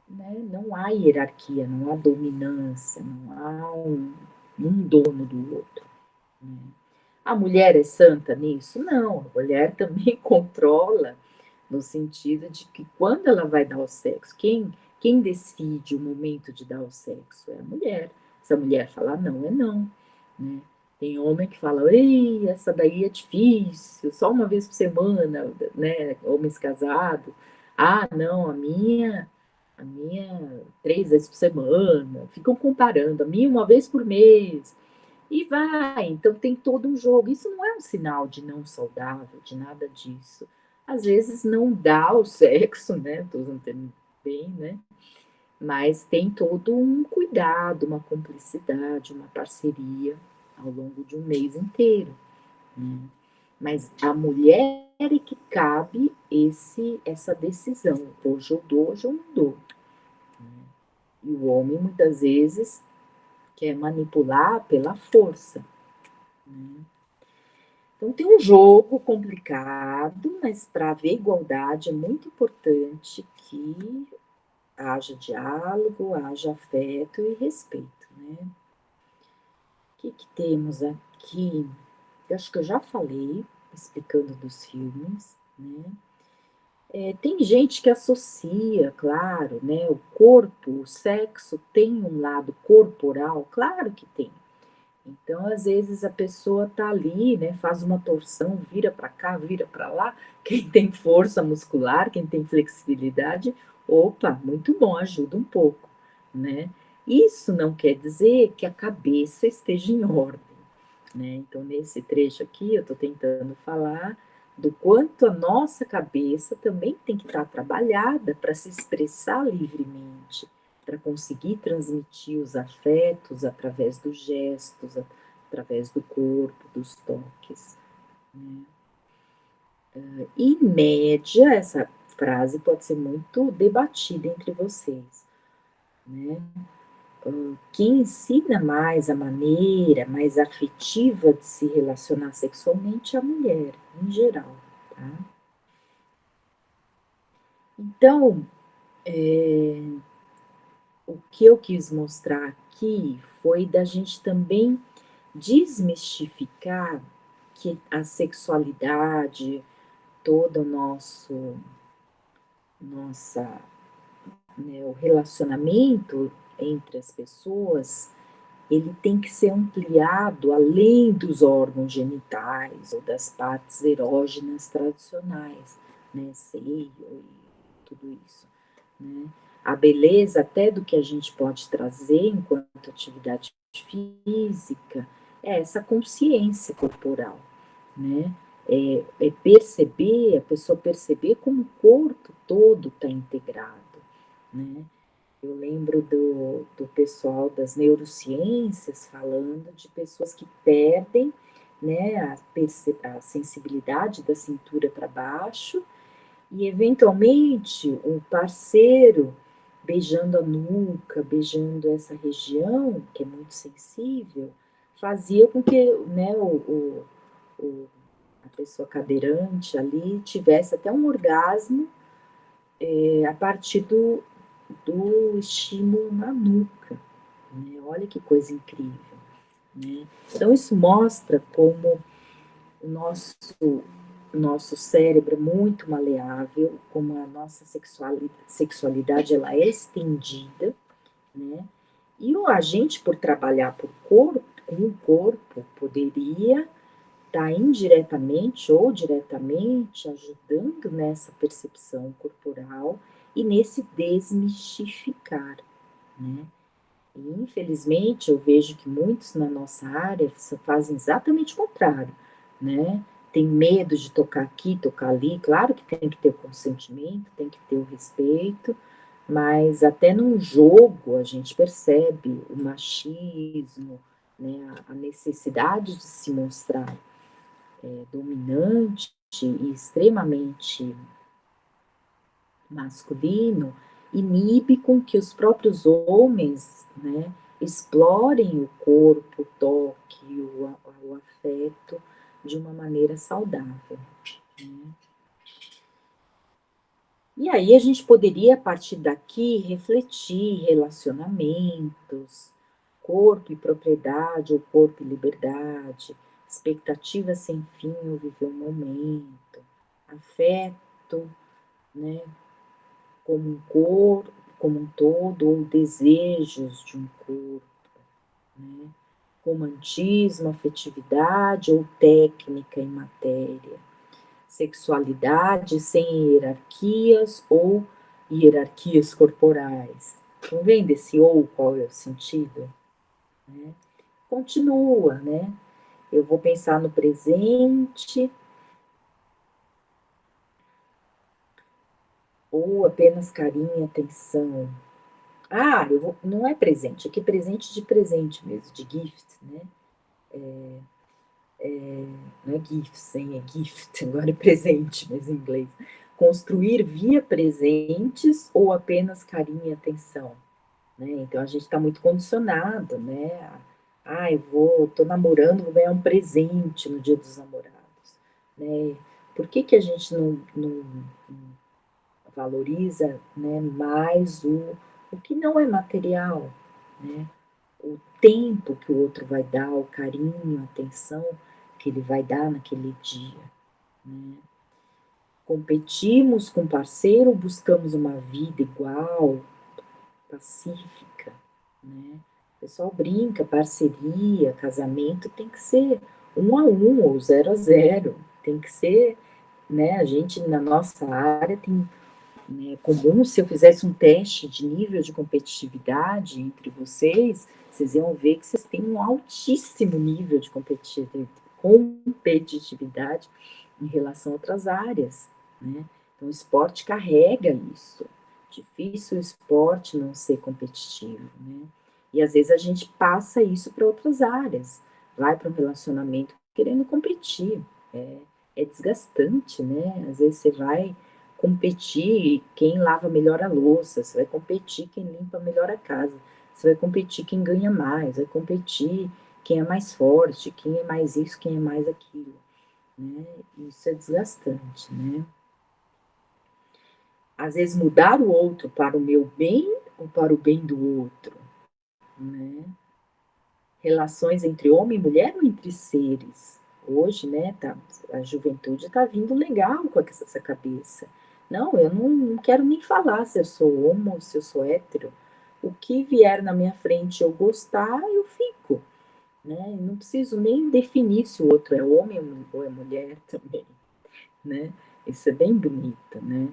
né, não há hierarquia, não há dominância, não há um dono do outro, né? A mulher é santa nisso? Não, a mulher também controla no sentido de que quando ela vai dar o sexo, quem decide o momento de dar o sexo é a mulher. Se a mulher falar não, é não, né? Tem homem que fala, ei, essa daí é difícil, só uma vez por semana, né? Homens casados. Ah, não, a minha 3 vezes por semana. Ficam comparando, a minha uma vez por mês. E vai, então tem todo um jogo. Isso não é um sinal de não saudável, de nada disso. Às vezes não dá o sexo, né? Estou entendendo bem, né? Mas tem todo um cuidado, uma cumplicidade, uma parceria ao longo de um mês inteiro, né? Mas a mulher é que cabe essa decisão. Hoje eu dou, hoje eu não dou. E o homem muitas vezes quer manipular pela força, né? Então tem um jogo complicado, mas para haver igualdade é muito importante que haja diálogo, haja afeto e respeito, né? O que temos aqui? Eu acho que eu já falei, explicando dos filmes, né? Tem gente que associa, claro, né? O corpo, o sexo tem um lado corporal, claro que tem. Então, às vezes, a pessoa tá ali, né, faz uma torção, vira para cá, vira para lá. Quem tem força muscular, quem tem flexibilidade, opa, muito bom, ajuda um pouco, né? Isso não quer dizer que a cabeça esteja em ordem, né? Então, nesse trecho aqui, eu estou tentando falar do quanto a nossa cabeça também tem que estar trabalhada para se expressar livremente, para conseguir transmitir os afetos através dos gestos, através do corpo, dos toques, né? Em média, essa frase pode ser muito debatida entre vocês, né? Quem ensina mais a maneira mais afetiva de se relacionar sexualmente é a mulher, em geral, tá? Então, o que eu quis mostrar aqui foi da gente também desmistificar que a sexualidade, todo o nossa, né, o relacionamento entre as pessoas, ele tem que ser ampliado além dos órgãos genitais ou das partes erógenas tradicionais, né, seio e tudo isso, né? A beleza até do que a gente pode trazer enquanto atividade física é essa consciência corporal, né? É perceber, a pessoa perceber como o corpo todo está integrado, né? Eu lembro do pessoal das neurociências falando de pessoas que perdem, né, a sensibilidade da cintura para baixo e, eventualmente, o parceiro beijando a nuca, beijando essa região, que é muito sensível, fazia com que, né, a pessoa cadeirante ali tivesse até um orgasmo a partir do estímulo na nuca, né? Olha que coisa incrível, né? Então, isso mostra como o nosso cérebro é muito maleável, como a nossa sexualidade ela é estendida, né? E o agente, por trabalhar com o corpo, poderia estar indiretamente ou diretamente ajudando nessa percepção corporal e nesse desmistificar, né? E, infelizmente, eu vejo que muitos na nossa área fazem exatamente o contrário, né? Tem medo de tocar aqui, tocar ali. Claro que tem que ter o consentimento, tem que ter o respeito, mas até num jogo a gente percebe o machismo, né? A necessidade de se mostrar dominante e extremamente masculino inibe com que os próprios homens, né, explorem o corpo, o toque, o afeto de uma maneira saudável, né? E aí a gente poderia, a partir daqui, refletir relacionamentos, corpo e propriedade, ou corpo e liberdade, expectativa sem fim ou viver o momento, afeto, né, como um corpo, como um todo, ou desejos de um corpo, né? Romantismo, afetividade ou técnica em matéria, sexualidade sem hierarquias ou hierarquias corporais. Estão vendo esse ou qual é o sentido? Né? Continua, né? Eu vou pensar no presente ou apenas carinho e atenção. Não é presente, aqui presente de presente mesmo, de gift, né? Não é gifts, hein? É gift, agora é presente, mas em inglês. Construir via presentes ou apenas carinho e atenção, né? Então a gente está muito condicionado, né? Tô namorando, vou ganhar um presente no Dia dos Namorados, né? Por que que a gente não valoriza, né, mais o que não é material, né? O tempo que o outro vai dar, o carinho, a atenção que ele vai dar naquele dia, né? Competimos com o parceiro ou buscamos uma vida igual, pacífica, né? O pessoal brinca, parceria, casamento tem que ser 1 a 1 ou 0 a 0, tem que ser, né? A gente na nossa área tem, né, comum, se eu fizesse um teste de nível de competitividade entre vocês, vocês iam ver que vocês têm um altíssimo nível de competitividade em relação a outras áreas, né? Então, o esporte carrega isso. Difícil o esporte não ser competitivo, né? E às vezes a gente passa isso para outras áreas, vai para um relacionamento querendo competir. É desgastante, né? Às vezes você vai competir quem lava melhor a louça, você vai competir quem limpa melhor a casa, você vai competir quem ganha mais, vai competir quem é mais forte, quem é mais isso, quem é mais aquilo, né? Isso é desgastante, né? Às vezes mudar o outro para o meu bem ou para o bem do outro, né? Relações entre homem e mulher ou entre seres. Hoje, né, a juventude está vindo legal com essa cabeça. Não, eu não quero nem falar se eu sou homo ou se eu sou hétero. O que vier na minha frente eu gostar, eu fico, né? Não preciso nem definir se o outro é homem ou é mulher também, né? Isso é bem bonito, né?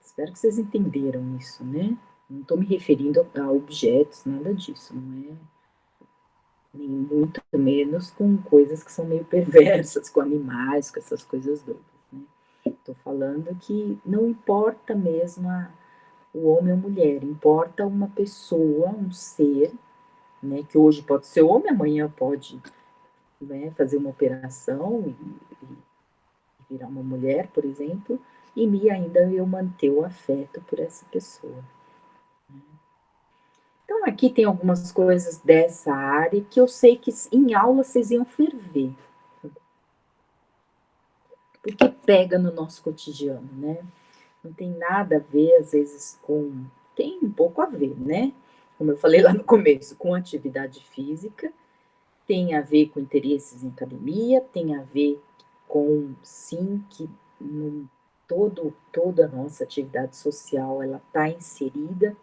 Espero que vocês entenderam isso, né? Não estou me referindo a objetos, nada disso, não é? Nem muito menos com coisas que são meio perversas, com animais, com essas coisas doidas, né? Estou falando que não importa mesmo o homem ou mulher, importa uma pessoa, um ser, né, que hoje pode ser homem, amanhã pode, né, fazer uma operação e virar uma mulher, por exemplo, e me ainda eu manter o afeto por essa pessoa. Então, aqui tem algumas coisas dessa área que eu sei que em aula vocês iam ferver, porque pega no nosso cotidiano, né? não tem nada a ver, às vezes, com... Tem um pouco a ver, né? Como eu falei lá no começo, com atividade física, tem a ver com interesses em academia, tem a ver com, sim, que toda a nossa atividade social, ela está inserida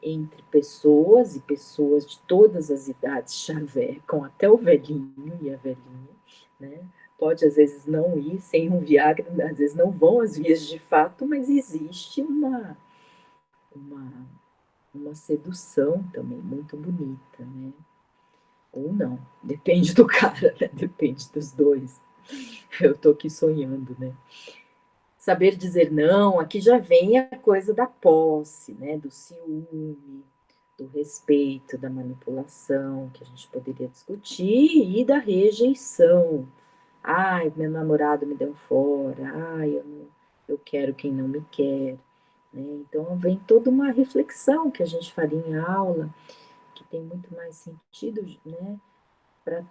entre pessoas, e pessoas de todas as idades chavecam, até o velhinho e a velhinha, né? Pode, às vezes, não ir sem um Viagra, às vezes não vão às vias de fato, mas existe uma, uma sedução também muito bonita, né? Ou não, depende do cara, né? Depende dos dois. Eu tô aqui sonhando, né? Saber dizer não, aqui já vem a coisa da posse, né? Do ciúme, do respeito, da manipulação, que a gente poderia discutir, e da rejeição. Ai, meu namorado me deu fora, ai, eu quero quem não me quer. Né? Então vem toda uma reflexão que a gente faria em aula, que tem muito mais sentido, né?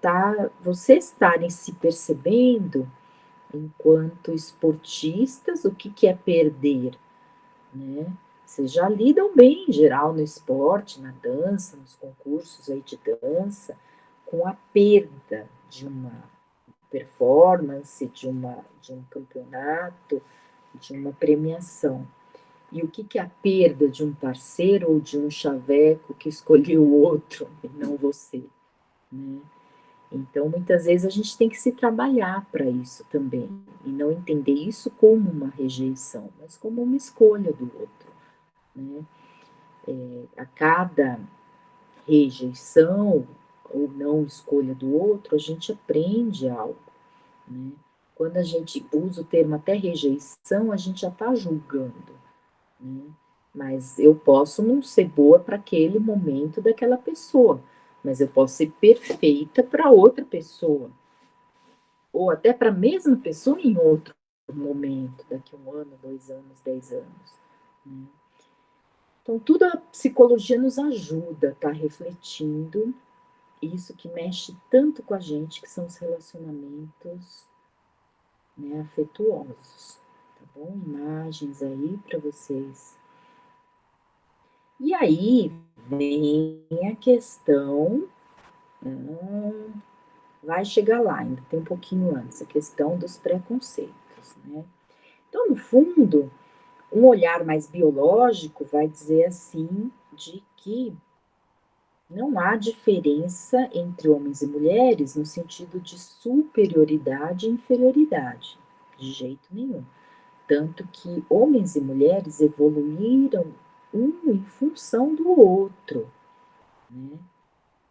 Para vocês estarem se percebendo enquanto esportistas, o que é perder, né? Vocês já lidam bem, em geral, no esporte, na dança, nos concursos aí de dança, com a perda de uma performance, de um campeonato, de uma premiação. E o que é a perda de um parceiro ou de um chaveco que escolheu o outro e não você, né? Então, muitas vezes a gente tem que se trabalhar para isso também, e não entender isso como uma rejeição, mas como uma escolha do outro, né? A cada rejeição ou não escolha do outro, a gente aprende algo, né? Quando a gente usa o termo até rejeição, a gente já está julgando, né? Mas eu posso não ser boa para aquele momento daquela pessoa, mas eu posso ser perfeita para outra pessoa, ou até para a mesma pessoa em outro momento, daqui 1 ano, 2 anos, 10 anos. Né? Então, tudo a psicologia nos ajuda a estar refletindo isso que mexe tanto com a gente, que são os relacionamentos, né, afetuosos. Tá bom? Imagens aí para vocês. E aí vem a questão, vai chegar lá, ainda tem um pouquinho antes, a questão dos preconceitos, né? Então, no fundo, um olhar mais biológico vai dizer assim, de que não há diferença entre homens e mulheres no sentido de superioridade e inferioridade, de jeito nenhum. Tanto que homens e mulheres evoluíram um em função do outro, né?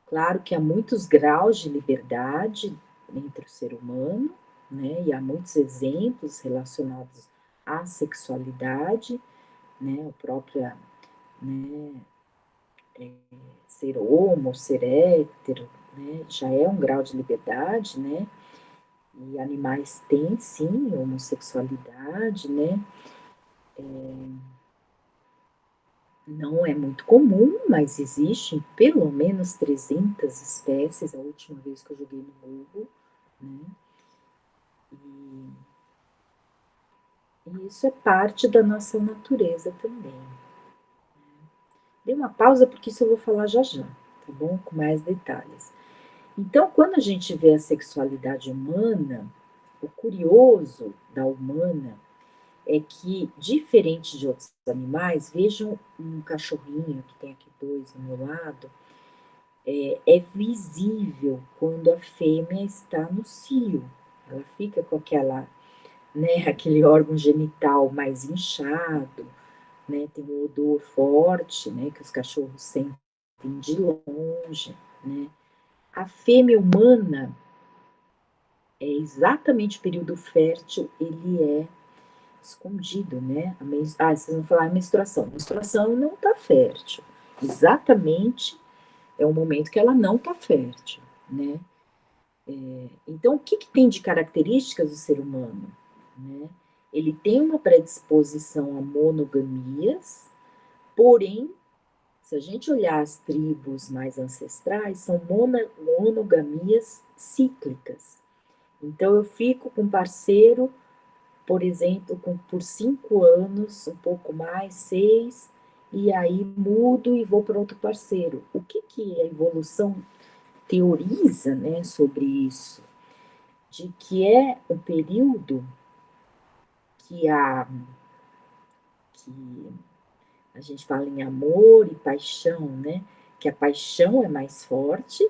Claro que há muitos graus de liberdade entre o ser humano, né? E há muitos exemplos relacionados à sexualidade, né? A própria, né? Ser homo, ser hétero, né? Já é um grau de liberdade, né? E animais têm, sim, homossexualidade, né? Não é muito comum, mas existem pelo menos 300 espécies, a última vez que eu joguei no Google, né? E isso é parte da nossa natureza também. Dê uma pausa porque isso eu vou falar já já, tá bom? Com mais detalhes. Então, quando a gente vê a sexualidade humana, o curioso da humana é que, diferente de outros animais, vejam um cachorrinho, que tem aqui dois do meu lado, é visível quando a fêmea está no cio. Ela fica com aquela, né, aquele órgão genital mais inchado, né, tem um odor forte, né, que os cachorros sentem de longe, né. A fêmea humana, é exatamente o período fértil, ele é escondido, né? Vocês vão falar menstruação. Menstruação não está fértil. Exatamente é o momento que ela não está fértil, né? Então, o que tem de características do ser humano? Né? Ele tem uma predisposição a monogamias, porém, se a gente olhar as tribos mais ancestrais, são monogamias cíclicas. Então, eu fico com um parceiro por exemplo, por 5 anos, um pouco mais, 6, e aí mudo e vou para outro parceiro. O que que a evolução teoriza, né, sobre isso? De que é o período que que a gente fala em amor e paixão, né? Que a paixão é mais forte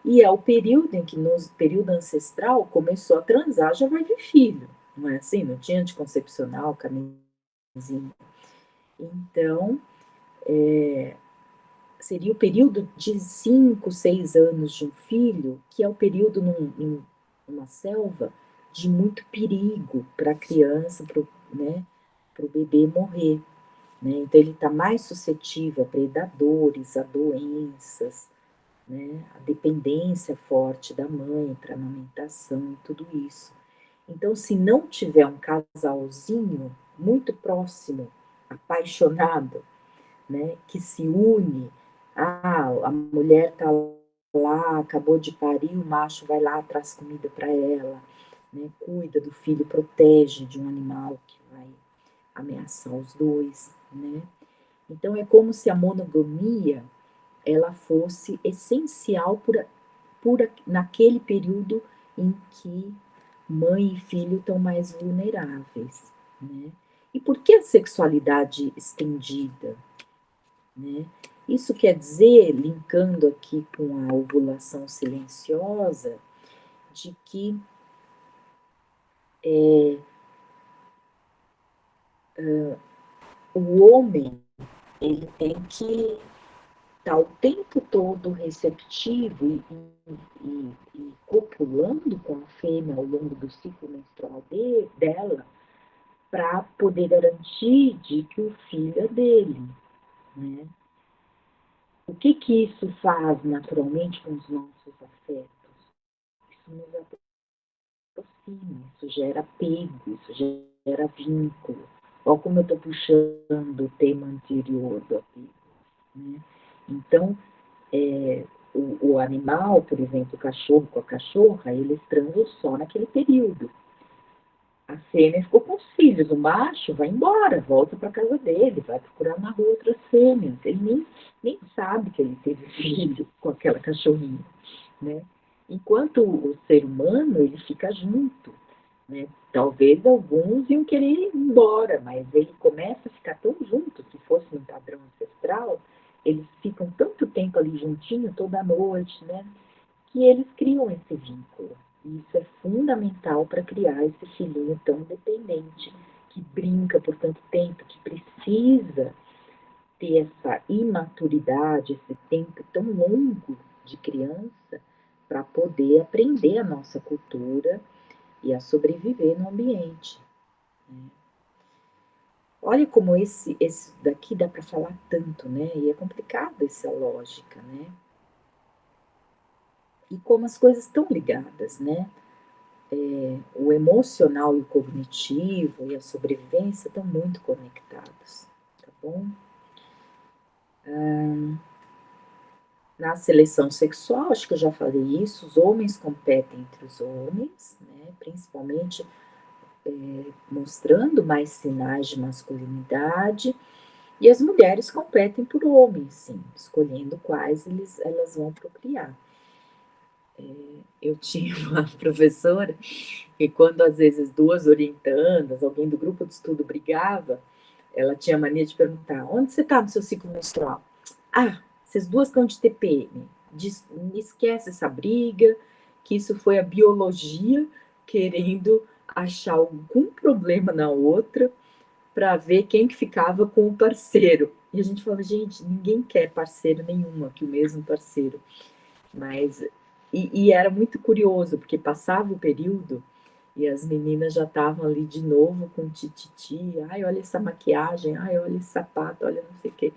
e é o período em que, no período ancestral, começou a transar, já vai vir filho. Não é assim? Não tinha anticoncepcional, camisinha. Então, seria o período de 5, 6 anos de um filho, que é o período numa selva de muito perigo para a criança, né, para o bebê morrer. Né? Então, ele está mais suscetível a predadores, a doenças, né? A dependência forte da mãe para amamentação e tudo isso. Então, se não tiver um casalzinho muito próximo, apaixonado, né, que se une, a mulher está lá, acabou de parir, o macho vai lá, traz comida para ela, né, cuida do filho, protege de um animal que vai ameaçar os dois, né? Então é como se a monogamia ela fosse essencial naquele período em que mãe e filho estão mais vulneráveis, né? E por que a sexualidade estendida, né? Isso quer dizer, linkando aqui com a ovulação silenciosa, de que o homem ele tem que estar o tempo todo receptivo e copulando com a fêmea ao longo do ciclo menstrual dela para poder garantir de que o filho é dele, né? O que que isso faz naturalmente com os nossos afetos? Isso nos aproxima, isso gera apego, isso gera vínculo. Olha como eu estou puxando o tema anterior do apego, né? Então, o animal, por exemplo, o cachorro com a cachorra, eles transam só naquele período. A fêmea ficou com os filhos, o macho vai embora, volta para casa dele, vai procurar na rua outras fêmeas. Ele nem sabe que ele teve filho com aquela cachorrinha, né? Enquanto o ser humano, ele fica junto, né? Talvez alguns iam querer ir embora, mas ele começa a ficar tão junto, se fosse um padrão ancestral, eles ficam tanto tempo ali juntinho, toda noite, né? Que eles criam esse vínculo. E isso é fundamental para criar esse filhinho tão dependente, que brinca por tanto tempo, que precisa ter essa imaturidade, esse tempo tão longo de criança, para poder aprender a nossa cultura e a sobreviver no ambiente. Né? Olha como esse daqui dá para falar tanto, né? E é complicado essa lógica, né? E como as coisas estão ligadas, né? O emocional e o cognitivo e a sobrevivência estão muito conectados, tá bom? Na seleção sexual, acho que eu já falei isso, os homens competem entre os homens, né? Principalmente mostrando mais sinais de masculinidade, e as mulheres competem por homens, sim, escolhendo quais elas vão procriar. Eu tinha uma professora que quando às vezes duas orientandas, alguém do grupo de estudo brigava, ela tinha mania de perguntar, onde você está no seu ciclo menstrual? Ah, vocês duas estão de TPM. Esquece essa briga, que isso foi a biologia querendo achar algum problema na outra para ver quem que ficava com o parceiro. E a gente falava, gente, ninguém quer parceiro nenhum aqui, o mesmo parceiro. Mas e era muito curioso, porque passava o período e as meninas já estavam ali de novo com tititi. Ai, olha essa maquiagem, ai, olha esse sapato, olha não sei o quê.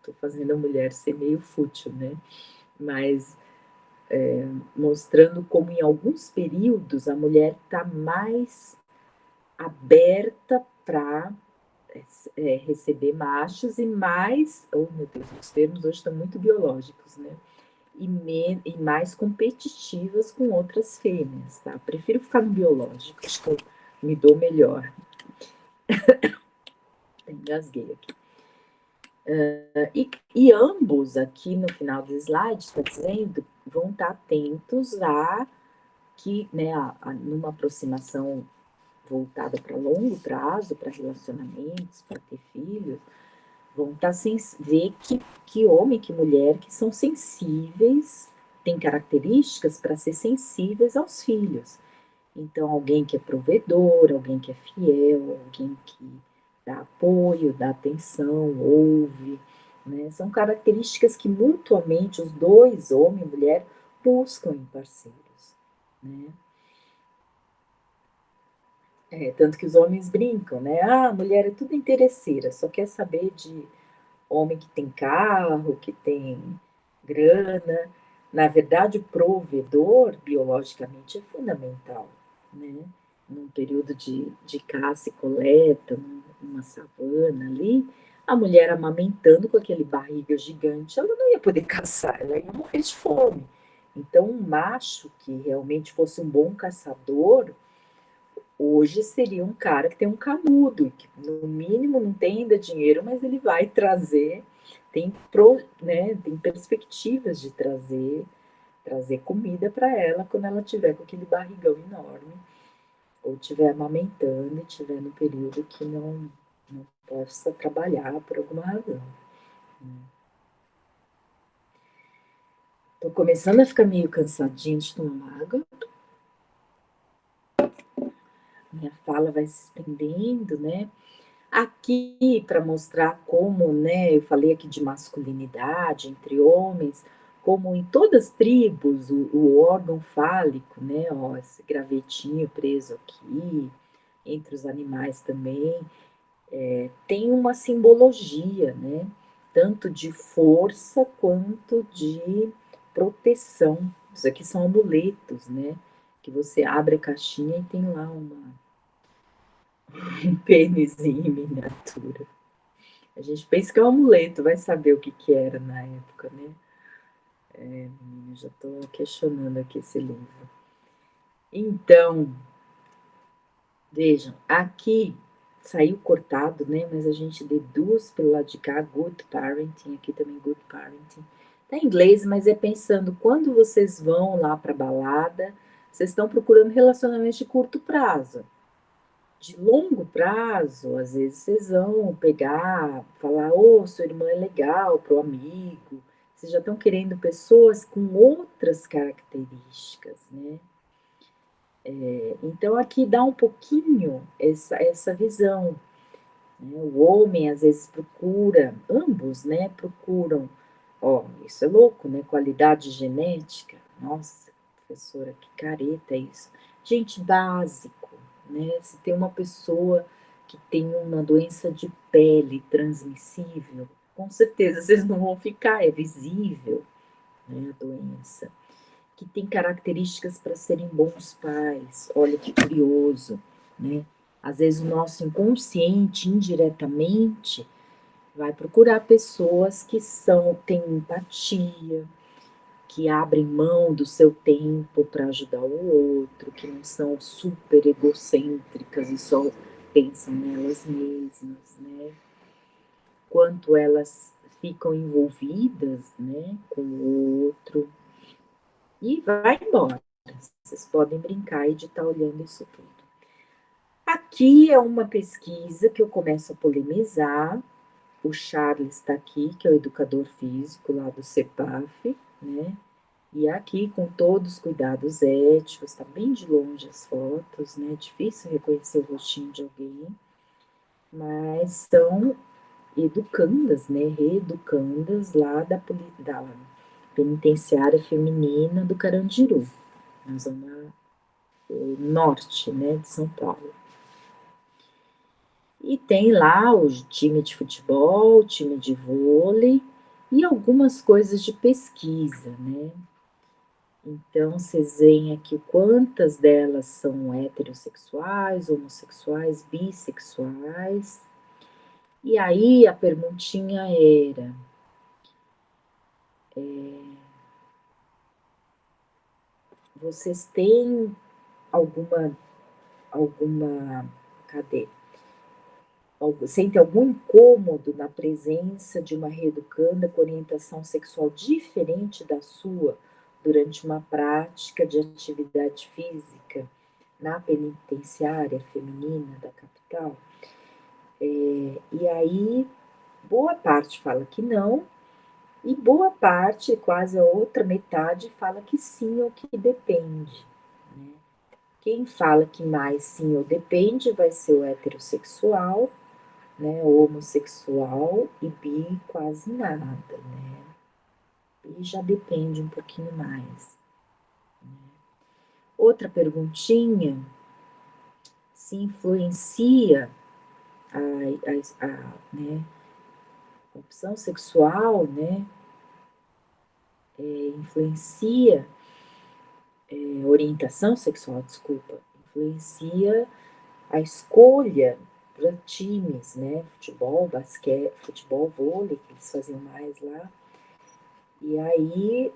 Tô fazendo a mulher ser meio fútil, né? Mas mostrando como em alguns períodos a mulher está mais aberta para receber machos e mais, oh meu Deus, os termos hoje estão muito biológicos, né? E mais competitivas com outras fêmeas, tá? Prefiro ficar no biológico, acho que eu me dou melhor. Engasguei aqui. E ambos aqui no final do slide, está dizendo, vão estar atentos a que, né, numa aproximação voltada para longo prazo, para relacionamentos, para ter filhos, vão estar ver que homem, que mulher, que são sensíveis, tem características para ser sensíveis aos filhos. Então, alguém que é provedor, alguém que é fiel, alguém que dá apoio, dá atenção, ouve, né? São características que mutuamente os dois, homem e mulher, buscam em parceiros, né? Tanto que os homens brincam, né? Ah, a mulher é tudo interesseira, só quer saber de homem que tem carro, que tem grana. Na verdade, o provedor, biologicamente, é fundamental, né? Num período de caça e coleta, numa savana ali, a mulher amamentando com aquele barriga gigante, ela não ia poder caçar, ela ia morrer de fome. Então, um macho que realmente fosse um bom caçador, hoje seria um cara que tem um canudo, que no mínimo não tem ainda dinheiro, mas ele vai trazer, tem perspectivas de trazer comida para ela quando ela tiver com aquele barrigão enorme, ou estiver amamentando e estiver no período que não possa trabalhar por alguma razão. Estou começando a ficar meio cansadinha de tomar água. Minha fala vai se estendendo, né? Aqui, para mostrar como, né, eu falei aqui de masculinidade entre homens, como em todas as tribos, o órgão fálico, né, ó, esse gravetinho preso aqui, entre os animais também, tem uma simbologia, né, tanto de força quanto de proteção. Isso aqui são amuletos, né, que você abre a caixinha e tem lá um pênisinho em miniatura. A gente pensa que é um amuleto, vai saber o que que era na época, né? Menina, já estou questionando aqui esse livro. Então, vejam, aqui saiu cortado, né? Mas a gente deduz pelo lado de cá, good parenting, aqui também good parenting. Tá em inglês, mas é pensando, quando vocês vão lá para balada, vocês estão procurando relacionamentos de curto prazo. De longo prazo, às vezes vocês vão pegar, falar, ô, sua irmã é legal pro amigo. Vocês já estão querendo pessoas com outras características, né? Então aqui dá um pouquinho essa visão, né? O homem às vezes procura, ambos, né, procuram, ó, isso é louco, né? Qualidade genética. Nossa, professora, que careta é isso. Gente, básico, né? Se tem uma pessoa que tem uma doença de pele transmissível, com certeza vocês não vão ficar, é visível, né, a doença. Que tem características para serem bons pais. Olha que curioso, né? Às vezes o nosso inconsciente, indiretamente, vai procurar pessoas que têm empatia, que abrem mão do seu tempo para ajudar o outro, que não são super egocêntricas e só pensam nelas mesmas, né? Quanto elas ficam envolvidas, né, com o outro. E vai embora. Vocês podem brincar e de estar olhando isso tudo. Aqui é uma pesquisa que eu começo a polemizar. O Charles está aqui, que é o educador físico lá do CEPAF, né? E aqui, com todos os cuidados éticos, está bem de longe as fotos, né? É difícil reconhecer o rostinho de alguém, mas são educandas, né? Reeducandas lá da penitenciária feminina do Carandiru, na zona norte, né, de São Paulo. E tem lá o time de futebol, time de vôlei e algumas coisas de pesquisa, né? Então, vocês veem aqui quantas delas são heterossexuais, homossexuais, bissexuais. E aí a perguntinha era: vocês têm alguma alguma, cadê? Sente algum incômodo na presença de uma reeducanda com orientação sexual diferente da sua durante uma prática de atividade física na penitenciária feminina da capital? E aí, boa parte fala que não, e boa parte, quase a outra metade, fala que sim ou que depende, né? Quem fala que mais sim ou depende vai ser o heterossexual, né, homossexual e bi quase nada, né? E já depende um pouquinho mais. Outra perguntinha, se influencia né, a opção sexual, né, influencia, orientação sexual, desculpa, influencia a escolha para times, né, futebol, basquete, futebol, vôlei, que eles faziam mais lá. E aí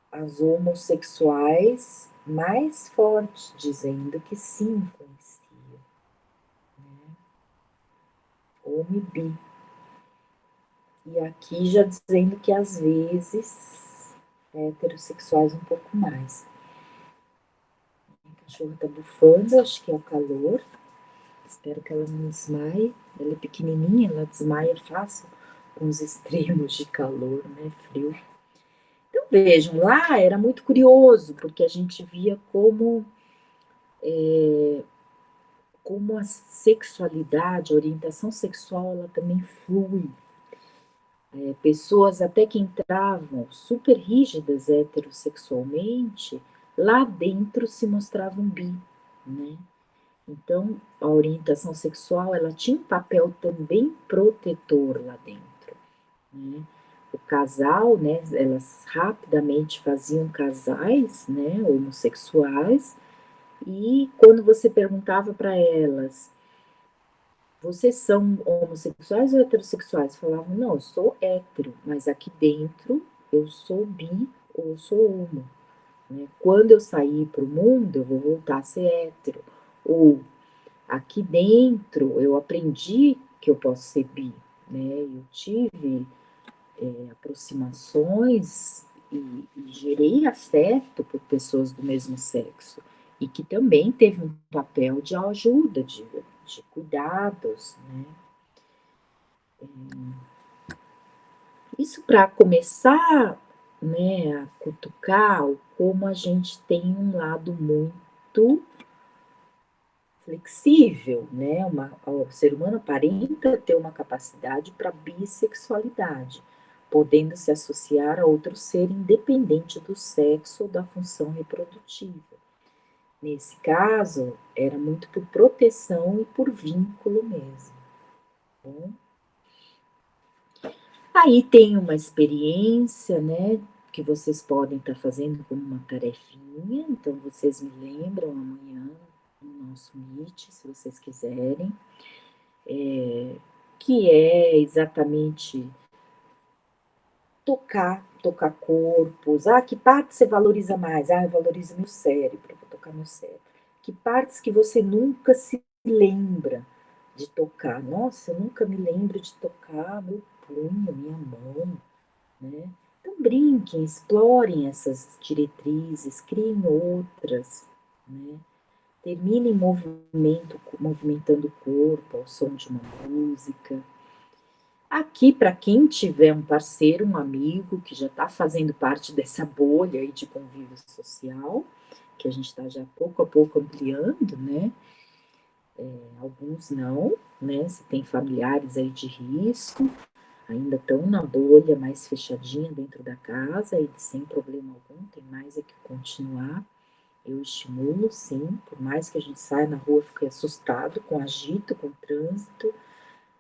as homossexuais mais fortes, dizendo que sim, influencia, né? Homo e bi. E aqui já dizendo que às vezes heterossexuais um pouco mais. A cachorra tá bufando, acho que é o calor. Espero que ela não desmaie. Ela é pequenininha, ela desmaia fácil com os extremos de calor, né? Frio. Então vejam, lá era muito curioso, porque a gente via como a sexualidade, a orientação sexual, ela também flui. Pessoas até que entravam super rígidas heterossexualmente, lá dentro se mostravam bi, né? Então, a orientação sexual, ela tinha um papel também protetor lá dentro, né? O casal, né, elas rapidamente faziam casais, né, homossexuais, e quando você perguntava para elas, vocês são homossexuais ou heterossexuais? Falavam, não, eu sou hétero, mas aqui dentro eu sou bi ou eu sou homo, né? Quando eu sair para o mundo, eu vou voltar a ser hétero. Ou aqui dentro eu aprendi que eu posso ser bi, né? Eu tive aproximações e gerei afeto por pessoas do mesmo sexo e que também teve um papel de ajuda, de cuidados, né? Isso para começar, né, a cutucar como a gente tem um lado muito flexível, né? O ser humano aparenta ter uma capacidade para bissexualidade, podendo se associar a outro ser independente do sexo ou da função reprodutiva. Nesse caso, era muito por proteção e por vínculo mesmo. Bom, aí tem uma experiência, né, que vocês podem estar fazendo como uma tarefinha, então vocês me lembram amanhã no nosso Meet, se vocês quiserem, que é exatamente tocar corpos. Ah, que parte você valoriza mais? Ah, eu valorizo meu cérebro, vou tocar meu cérebro. Que partes que você nunca se lembra de tocar? Nossa, eu nunca me lembro de tocar meu punho, minha mão, né? Então brinquem, explorem essas diretrizes, criem outras, né? Terminem movimentando o corpo ao som de uma música. Aqui, para quem tiver um parceiro, um amigo que já está fazendo parte dessa bolha aí de convívio social, que a gente está já pouco a pouco ampliando, né? Alguns não, né? Se tem familiares aí de risco, ainda estão na bolha mais fechadinha dentro da casa e sem problema algum, tem mais é que continuar. Eu estimulo, sim, por mais que a gente saia na rua e fique assustado com agito, com trânsito,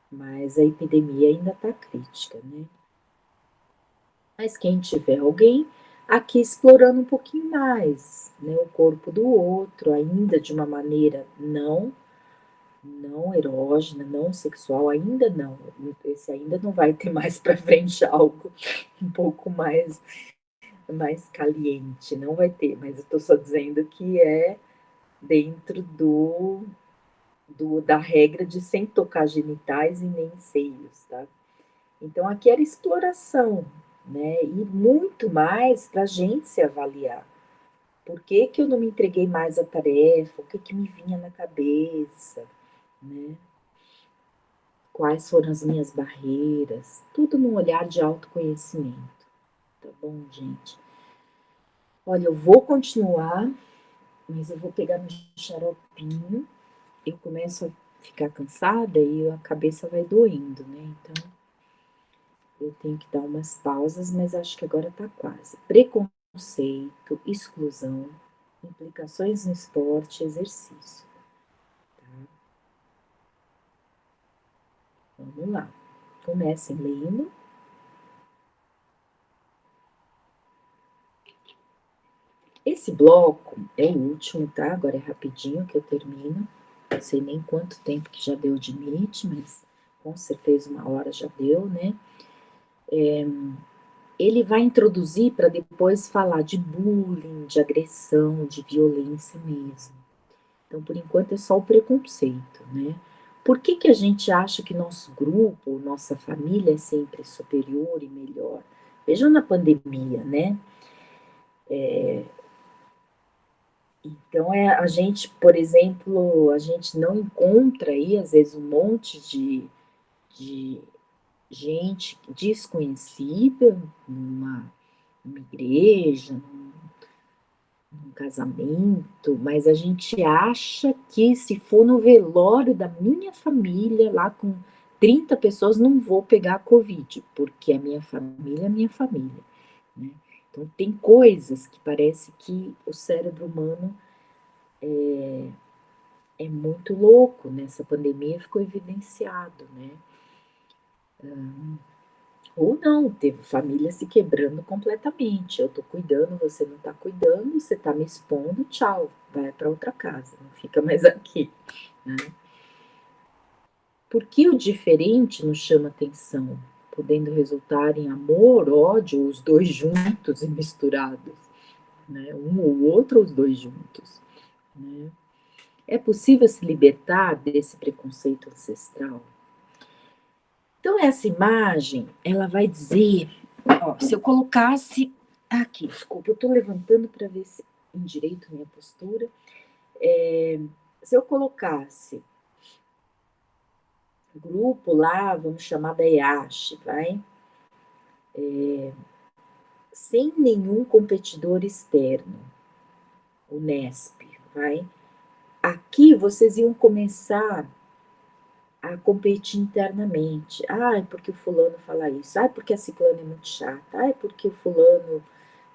mas a epidemia ainda está crítica, né? Mas quem tiver alguém, aqui explorando um pouquinho mais, né, o corpo do outro, ainda de uma maneira não erógena, não sexual, ainda não. Esse ainda não vai ter mais para frente algo um pouco mais caliente, não vai ter, mas eu estou só dizendo que é dentro da regra de sem tocar genitais e nem seios, tá? Então, aqui era exploração, né? E muito mais para a gente se avaliar. Por que que eu não me entreguei mais à tarefa? O que que me vinha na cabeça, né? Quais foram as minhas barreiras? Tudo num olhar de autoconhecimento, tá bom, gente? Olha, eu vou continuar, mas eu vou pegar meu xaropinho. Eu começo a ficar cansada e a cabeça vai doendo, né? Então, eu tenho que dar umas pausas, mas acho que agora tá quase. Preconceito, exclusão, implicações no esporte, exercício. Tá? Vamos lá. Comecem lendo. Esse bloco é o último, tá? Agora é rapidinho que eu termino. Não sei nem quanto tempo que já deu de limite, mas com certeza 1 hora já deu, né? Ele vai introduzir para depois falar de bullying, de agressão, de violência mesmo. Então, por enquanto, é só o preconceito, né? Por que que a gente acha que nosso grupo, nossa família é sempre superior e melhor? Vejam na pandemia, né? Então, a gente, por exemplo, a gente não encontra aí, às vezes, um monte de gente desconhecida numa igreja, num casamento, mas a gente acha que se for no velório da minha família, lá com 30 pessoas, não vou pegar a Covid, porque a minha é minha família, né? Então, tem coisas que parece que o cérebro humano é muito louco, nessa pandemia ficou evidenciado, né? Ou não, teve família se quebrando completamente. Eu tô cuidando, você não tá cuidando, você tá me expondo, tchau, vai para outra casa, não fica mais aqui, né? Por que o diferente nos chama atenção, podendo resultar em amor, ódio, ou os dois juntos e misturados, né? Um ou outro, ou os dois juntos, né? É possível se libertar desse preconceito ancestral? Então, essa imagem, ela vai dizer, ó, se eu colocasse aqui, desculpa, eu estou levantando para ver se endireito minha postura. Se eu colocasse grupo lá, vamos chamar da EASH, vai? Sem nenhum competidor externo, o NESP, vai? Aqui vocês iam começar a competir internamente. Ai, porque o fulano fala isso. Ai, porque a ciclana é muito chata. Ai, porque o fulano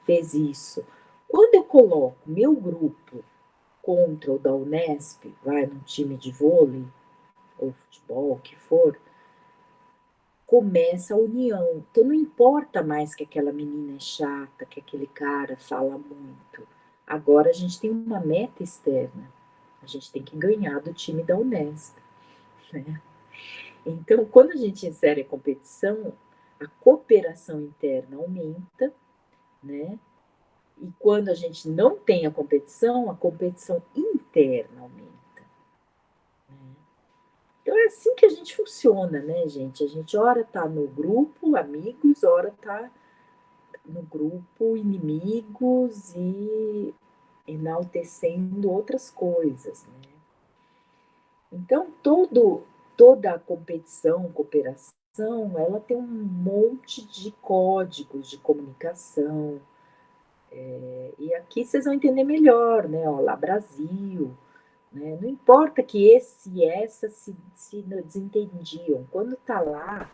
fez isso. Quando eu coloco meu grupo contra o da Unesp, vai num time de vôlei ou futebol, o que for, começa a união. Então não importa mais que aquela menina é chata, que aquele cara fala muito. Agora a gente tem uma meta externa. A gente tem que ganhar do time da Unesp, né? Então, quando a gente insere a competição, a cooperação interna aumenta, né? E quando a gente não tem a competição interna aumenta, né? Então é assim que a gente funciona, né, gente? A gente ora tá no grupo amigos, ora tá no grupo inimigos e enaltecendo outras coisas, né? Então toda a competição, cooperação, ela tem um monte de códigos de comunicação. E aqui vocês vão entender melhor, né? Ó, lá Brasil, né? Não importa que esse e essa se desentendiam. Quando tá lá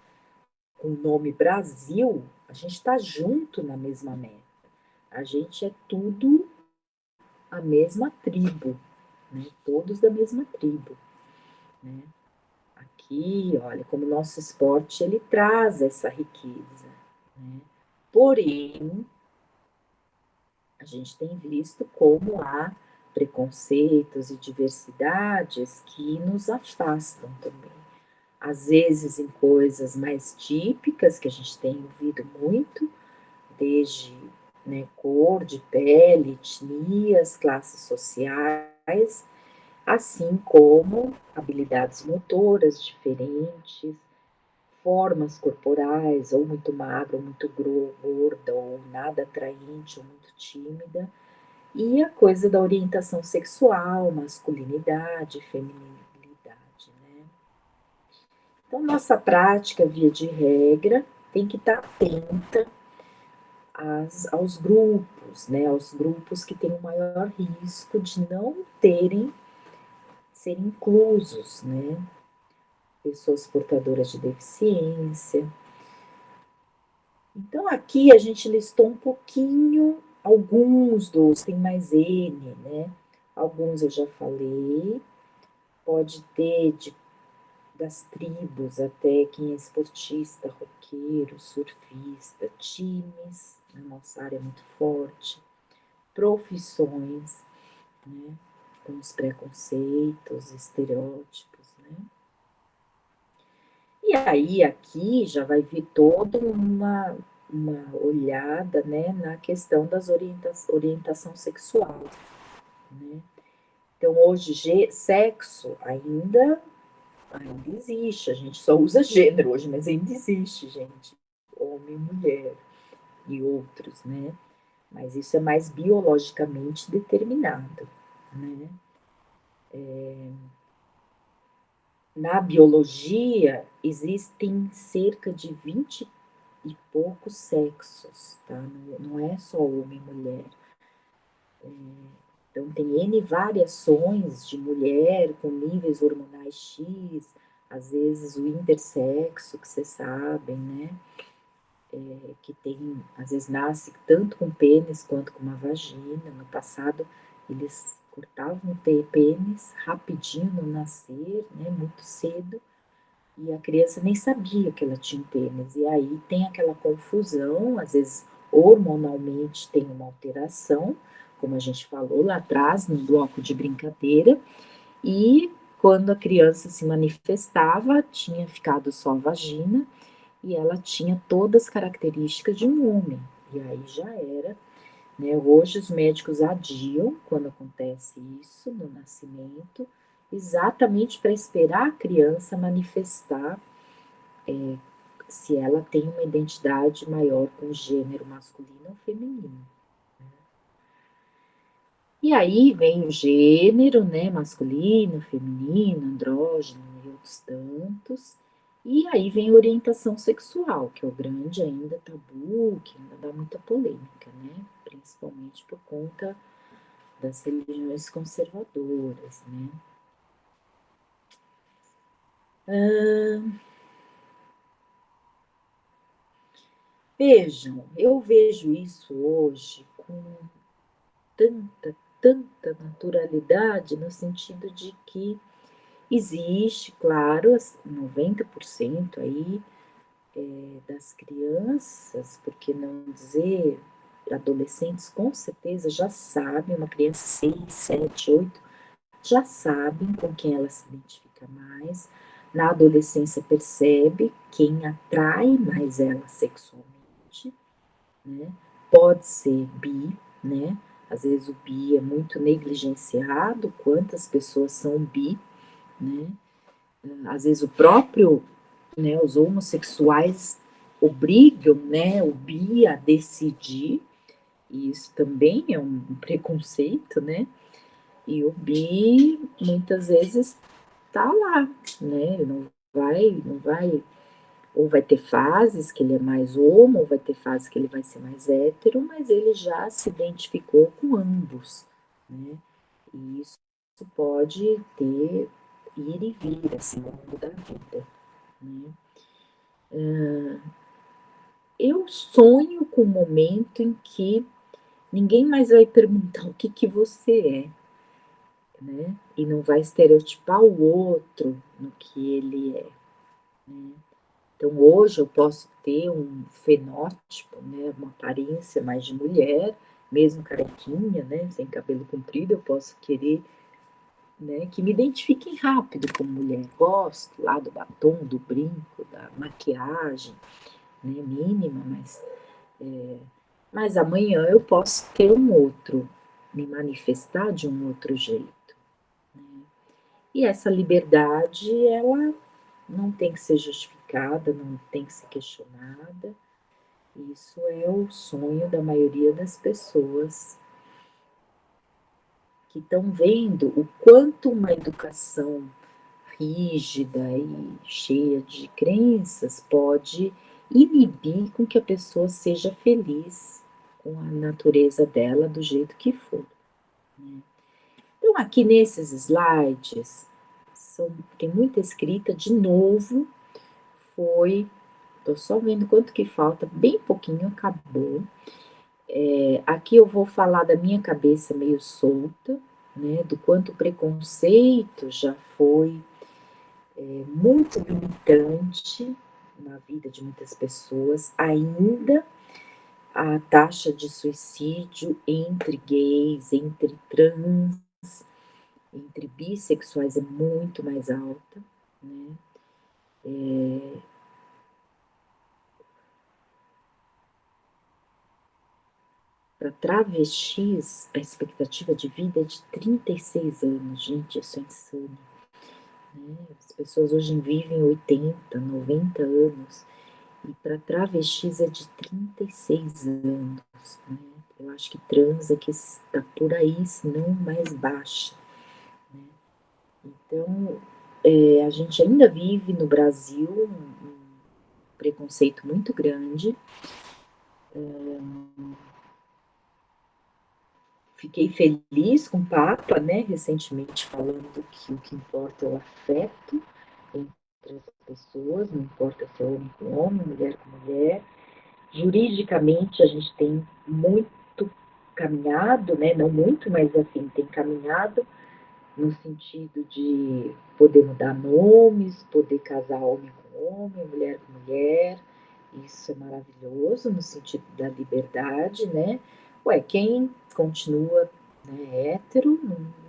com o nome Brasil, a gente está junto na mesma meta. A gente é tudo a mesma tribo, né? Todos da mesma tribo, né? Aqui, olha, como o nosso esporte ele traz essa riqueza, né? Porém, a gente tem visto como há preconceitos e diversidades que nos afastam também. Às vezes em coisas mais típicas, que a gente tem ouvido muito, desde, né, cor de pele, etnias, classes sociais, assim como habilidades motoras diferentes, formas corporais, ou muito magra, ou muito gorda, ou nada atraente, ou muito tímida, e a coisa da orientação sexual, masculinidade, feminilidade, né? Então, nossa prática, via de regra, tem que estar atenta aos grupos, né? Aos grupos que têm o maior risco de não ser inclusos, né? Pessoas portadoras de deficiência. Então, aqui a gente listou um pouquinho, alguns tem mais N, né? Alguns eu já falei, pode ter das tribos até quem é esportista, roqueiro, surfista, times, na nossa área é muito forte, profissões, né? Com os preconceitos, estereótipos, né? E aí aqui já vai vir toda uma olhada, né, na questão das orientação sexual, né? Então hoje sexo ainda existe, a gente só usa gênero hoje, mas ainda existe, gente, homem, mulher e outros, né? Mas isso é mais biologicamente determinado, né? Na biologia existem cerca de 20 e poucos sexos, tá? Não é só homem e mulher. Então, tem N variações de mulher com níveis hormonais X, às vezes o intersexo, que vocês sabem, né? Que tem, às vezes nasce tanto com pênis quanto com uma vagina. No passado, eles cortavam o pênis rapidinho no nascer, né? Muito cedo, e a criança nem sabia que ela tinha um pênis. E aí tem aquela confusão, às vezes hormonalmente tem uma alteração, como a gente falou lá atrás, no bloco de brincadeira, e quando a criança se manifestava, tinha ficado só a vagina e ela tinha todas as características de um homem. E aí já era, né? Hoje os médicos adiam quando acontece isso no nascimento, exatamente para esperar a criança manifestar se ela tem uma identidade maior com gênero masculino ou feminino. E aí vem o gênero, né, masculino, feminino, andrógeno e outros tantos. E aí vem a orientação sexual, que é o grande ainda tabu, que ainda dá muita polêmica, né? Principalmente por conta das religiões conservadoras, né? Vejam, eu vejo isso hoje com tanta naturalidade, no sentido de que existe, claro, 90% aí das crianças, por que não dizer adolescentes, com certeza já sabem, uma criança 6, 7, 8, já sabem com quem ela se identifica mais. Na adolescência percebe quem atrai mais ela sexualmente, né? Pode ser bi, né? Às vezes o bi é muito negligenciado, quantas pessoas são bi, né? Às vezes o próprio, né, os homossexuais obrigam, né, o bi a decidir, e isso também é um preconceito, né? E o bi muitas vezes tá lá, né? Ele não vai, ou vai ter fases que ele é mais homo, ou vai ter fases que ele vai ser mais hétero, mas ele já se identificou com ambos, né? E isso pode ter ir e vir assim ao longo da vida, né? Eu sonho com o momento em que ninguém mais vai perguntar o que que você é, né? E não vai estereotipar o outro no que ele é, né? Então, hoje eu posso ter um fenótipo, né, uma aparência mais de mulher, mesmo carequinha, né, sem cabelo comprido, eu posso querer, né, que me identifiquem rápido como mulher. Gosto lá do batom, do brinco, da maquiagem, né, mínima, mas amanhã eu posso ter um outro, me manifestar de um outro jeito. E essa liberdade, ela não tem que ser justificada, não tem que ser questionada. Isso é o sonho da maioria das pessoas que estão vendo o quanto uma educação rígida e cheia de crenças pode inibir com que a pessoa seja feliz com a natureza dela do jeito que for, né? Então, aqui nesses slides, tem muita escrita, de novo, estou só vendo quanto que falta, bem pouquinho, acabou. Aqui eu vou falar da minha cabeça meio solta, né, do quanto o preconceito já foi muito limitante na vida de muitas pessoas. Ainda a taxa de suicídio entre gays, entre trans, entre bissexuais é muito mais alta, né? Para travestis, a expectativa de vida é de 36 anos. Gente, isso é insano, né? As pessoas hoje vivem 80, 90 anos. E para travestis é de 36 anos, né? Eu acho que trans é que está por aí, se não mais baixa, né? Então, a gente ainda vive no Brasil um preconceito muito grande. Fiquei feliz com o Papa, né, recentemente falando que o que importa é o afeto entre as pessoas, não importa se é homem com homem, mulher com mulher. Juridicamente, a gente tem muito caminhado, né? Não muito, mas assim, tem caminhado no sentido de poder mudar nomes, poder casar homem com homem, mulher com mulher. Isso é maravilhoso no sentido da liberdade, né? Ué, quem continua, né, hétero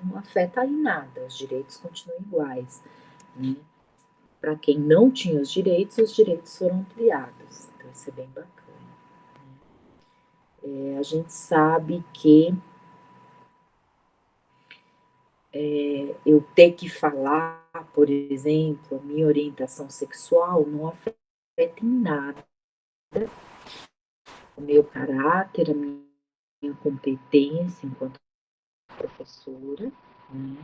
não afeta em nada, os direitos continuam iguais, né? Para quem não tinha os direitos foram ampliados, então isso é bem bacana. A gente sabe que eu ter que falar, por exemplo, a minha orientação sexual não afeta em nada o meu caráter, a minha competência enquanto professora, né?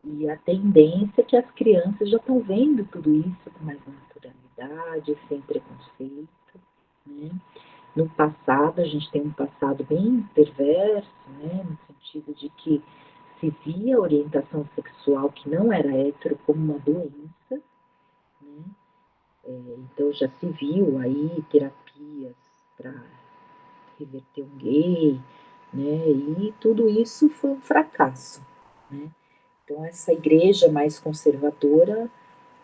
E a tendência é que as crianças já estão vendo tudo isso com mais naturalidade, sem preconceito, né? No passado, a gente tem um passado bem perverso, né, no sentido de que se via a orientação sexual que não era hétero como uma doença, né? Então já se viu aí terapias para reverter um gay, né? E tudo isso foi um fracasso, né? Então essa igreja mais conservadora,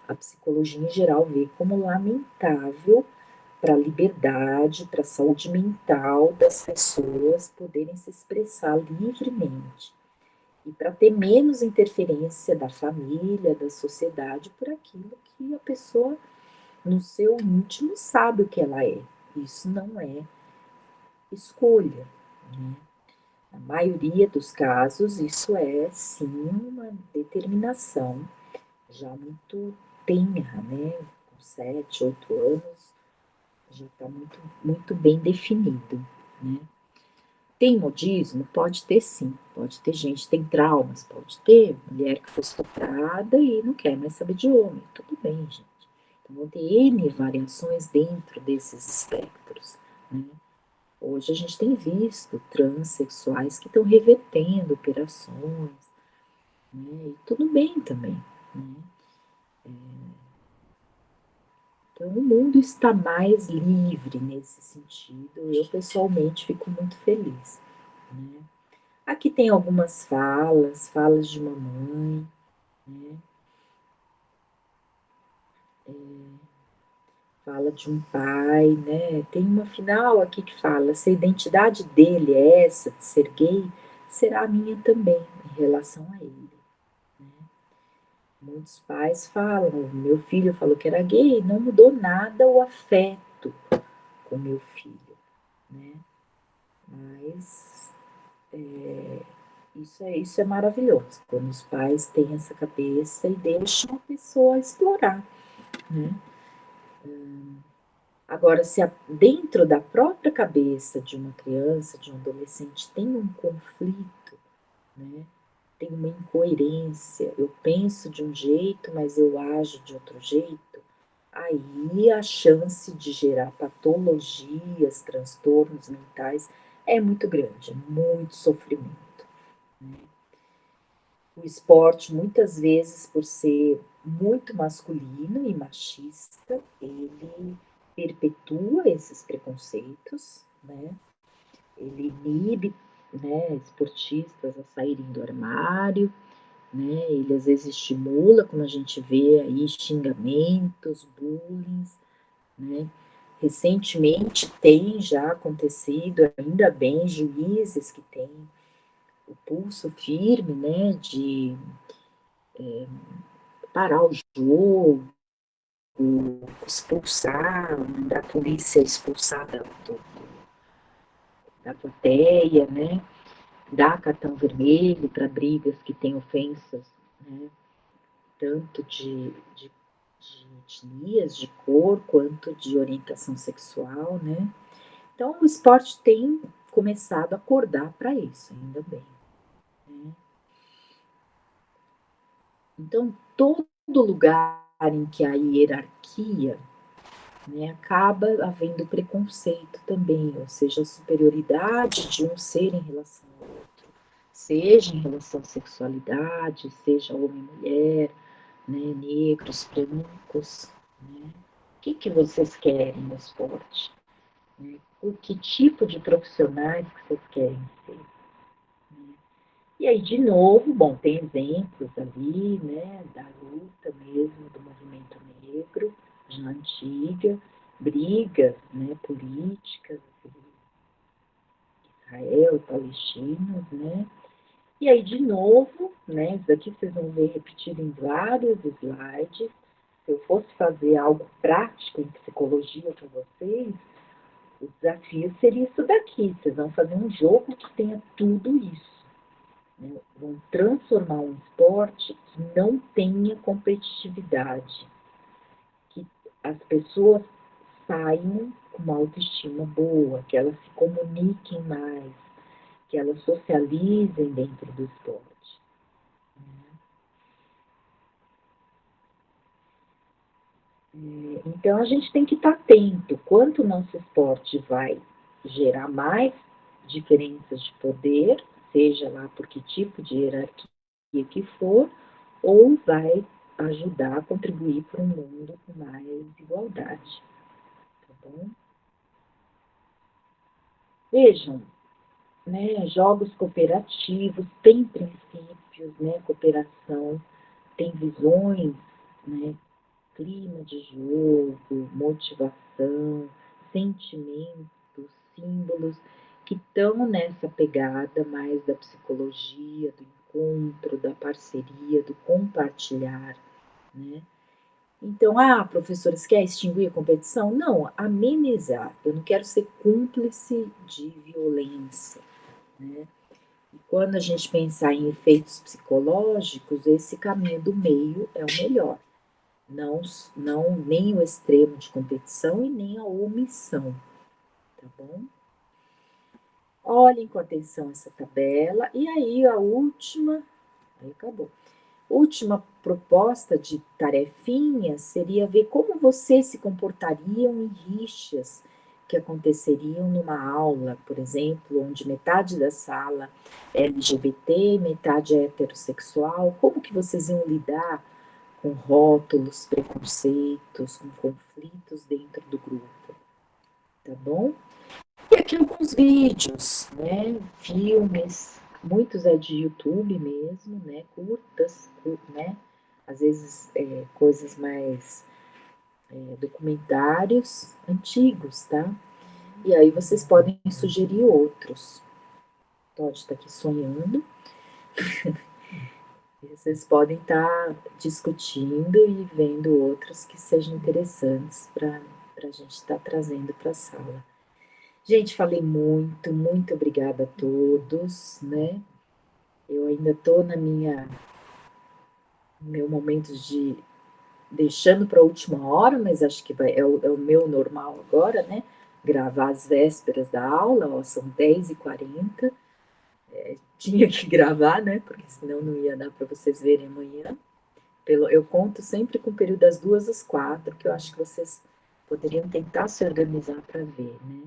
a psicologia em geral vê como lamentável para a liberdade, para a saúde mental das pessoas poderem se expressar livremente e para ter menos interferência da família, da sociedade por aquilo que a pessoa no seu íntimo sabe o que ela é. Isso não é escolha, né? Na maioria dos casos, isso é sim uma determinação já muito tenra, né? Com 7, 8 anos, já está muito bem definido, né? Tem modismo? Pode ter sim, pode ter gente que tem traumas, pode ter mulher que foi estuprada e não quer mais saber de homem, tudo bem, gente. Então, vão ter N variações dentro desses espectros, né? Hoje a gente tem visto transexuais que estão revertendo operações, né? E tudo bem também, né? Então, o mundo está mais livre nesse sentido. Eu, pessoalmente, fico muito feliz, né? Aqui tem algumas falas de mamãe, né? Fala de um pai, né? Tem uma final aqui que fala: se a identidade dele é essa, de ser gay, será a minha também, em relação a ele, né? Muitos pais falam: meu filho falou que era gay, não mudou nada o afeto com meu filho, né? Mas Isso é maravilhoso, quando os pais têm essa cabeça e deixam a pessoa explorar, né? Agora, se dentro da própria cabeça de uma criança, de um adolescente, tem um conflito, né? Tem uma incoerência, eu penso de um jeito, mas eu ajo de outro jeito, aí a chance de gerar patologias, transtornos mentais é muito grande, é muito sofrimento, né? O esporte, muitas vezes, por ser muito masculino e machista, ele perpetua esses preconceitos, né? Ele inibe, né, esportistas a saírem do armário, né? Ele às vezes estimula, como a gente vê aí, xingamentos, bullying, né? Recentemente tem já acontecido, ainda bem, juízes que têm o pulso firme, né, de parar o jogo, expulsar, da polícia expulsada da plateia, né, dar cartão vermelho para brigas que têm ofensas, né, tanto de etnias, de cor, quanto de orientação sexual, né. Então, o esporte tem começado a acordar para isso, ainda bem, né. Então, todo lugar em que há hierarquia, né, acaba havendo preconceito também, ou seja, a superioridade de um ser em relação ao outro, seja em relação à sexualidade, seja homem e mulher, né, negros, brancos, né. O que, que vocês querem no esporte? Né? O que tipo de profissionais que vocês querem ser? Né? E aí, de novo, bom, tem exemplos ali, né, da luta mesmo do movimento negro, já antiga, brigas, né, políticas, Israel, palestinos, né, e aí, de novo, né, isso aqui vocês vão ver repetido em vários slides. Se eu fosse fazer algo prático em psicologia para vocês, o desafio seria isso daqui, vocês vão fazer um jogo que tenha tudo isso. Né? Vão transformar um esporte que não tenha competitividade, que as pessoas saiam com uma autoestima boa, que elas se comuniquem mais, que elas socializem dentro do esporte. Então a gente tem que estar atento quanto o nosso esporte vai gerar mais diferenças de poder, seja lá por que tipo de hierarquia que for, ou vai ajudar a contribuir para um mundo com mais igualdade, tá bom? Vejam, né, jogos cooperativos têm princípios, né, cooperação, tem visões, né, clima de jogo, motivação, sentimentos, símbolos que estão nessa pegada mais da psicologia, do encontro, da parceria, do compartilhar, né? Então, professora, você quer extinguir a competição? Não, amenizar. Eu não quero ser cúmplice de violência, né? E quando a gente pensar em efeitos psicológicos, esse caminho do meio é o melhor. Não, não nem o extremo de competição e nem a omissão, tá bom? Olhem com atenção essa tabela. E aí a última, aí acabou. Última proposta de tarefinha seria ver como vocês se comportariam em rixas que aconteceriam numa aula, por exemplo, onde metade da sala é LGBT, metade é heterossexual. Como que vocês iam lidar com rótulos, preconceitos, com conflitos dentro do grupo, tá bom? E aqui alguns vídeos, né, filmes, muitos é de YouTube mesmo, né, curtas, né, às vezes coisas mais documentários antigos, tá? E aí vocês podem sugerir outros. Pode estar aqui sonhando. Vocês podem estar discutindo e vendo outros que sejam interessantes para a gente estar trazendo para a sala. Gente, falei muito, muito obrigada a todos, né? Eu ainda estou meu momento de deixando para a última hora, mas acho que é o meu normal agora, né? Gravar as vésperas da aula, ó, são 10h40. Tinha que gravar, né? Porque senão não ia dar para vocês verem amanhã. Eu conto sempre com o período das 2 às 4, que eu acho que vocês poderiam tentar se organizar para ver, né?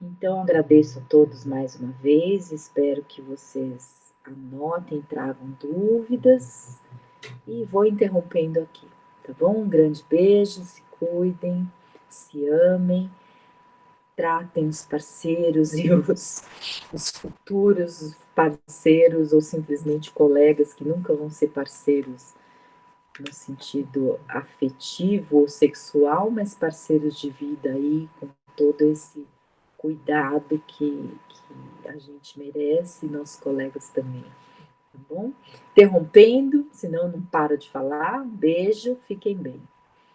Então, agradeço a todos mais uma vez, espero que vocês anotem, tragam dúvidas e vou interrompendo aqui, tá bom? Um grande beijo, se cuidem, se amem, tratem os parceiros e os futuros parceiros ou simplesmente colegas que nunca vão ser parceiros no sentido afetivo ou sexual, mas parceiros de vida aí, com todo esse cuidado que a gente merece e nossos colegas também, tá bom? Interrompendo, senão não para de falar. Um beijo, fiquem bem.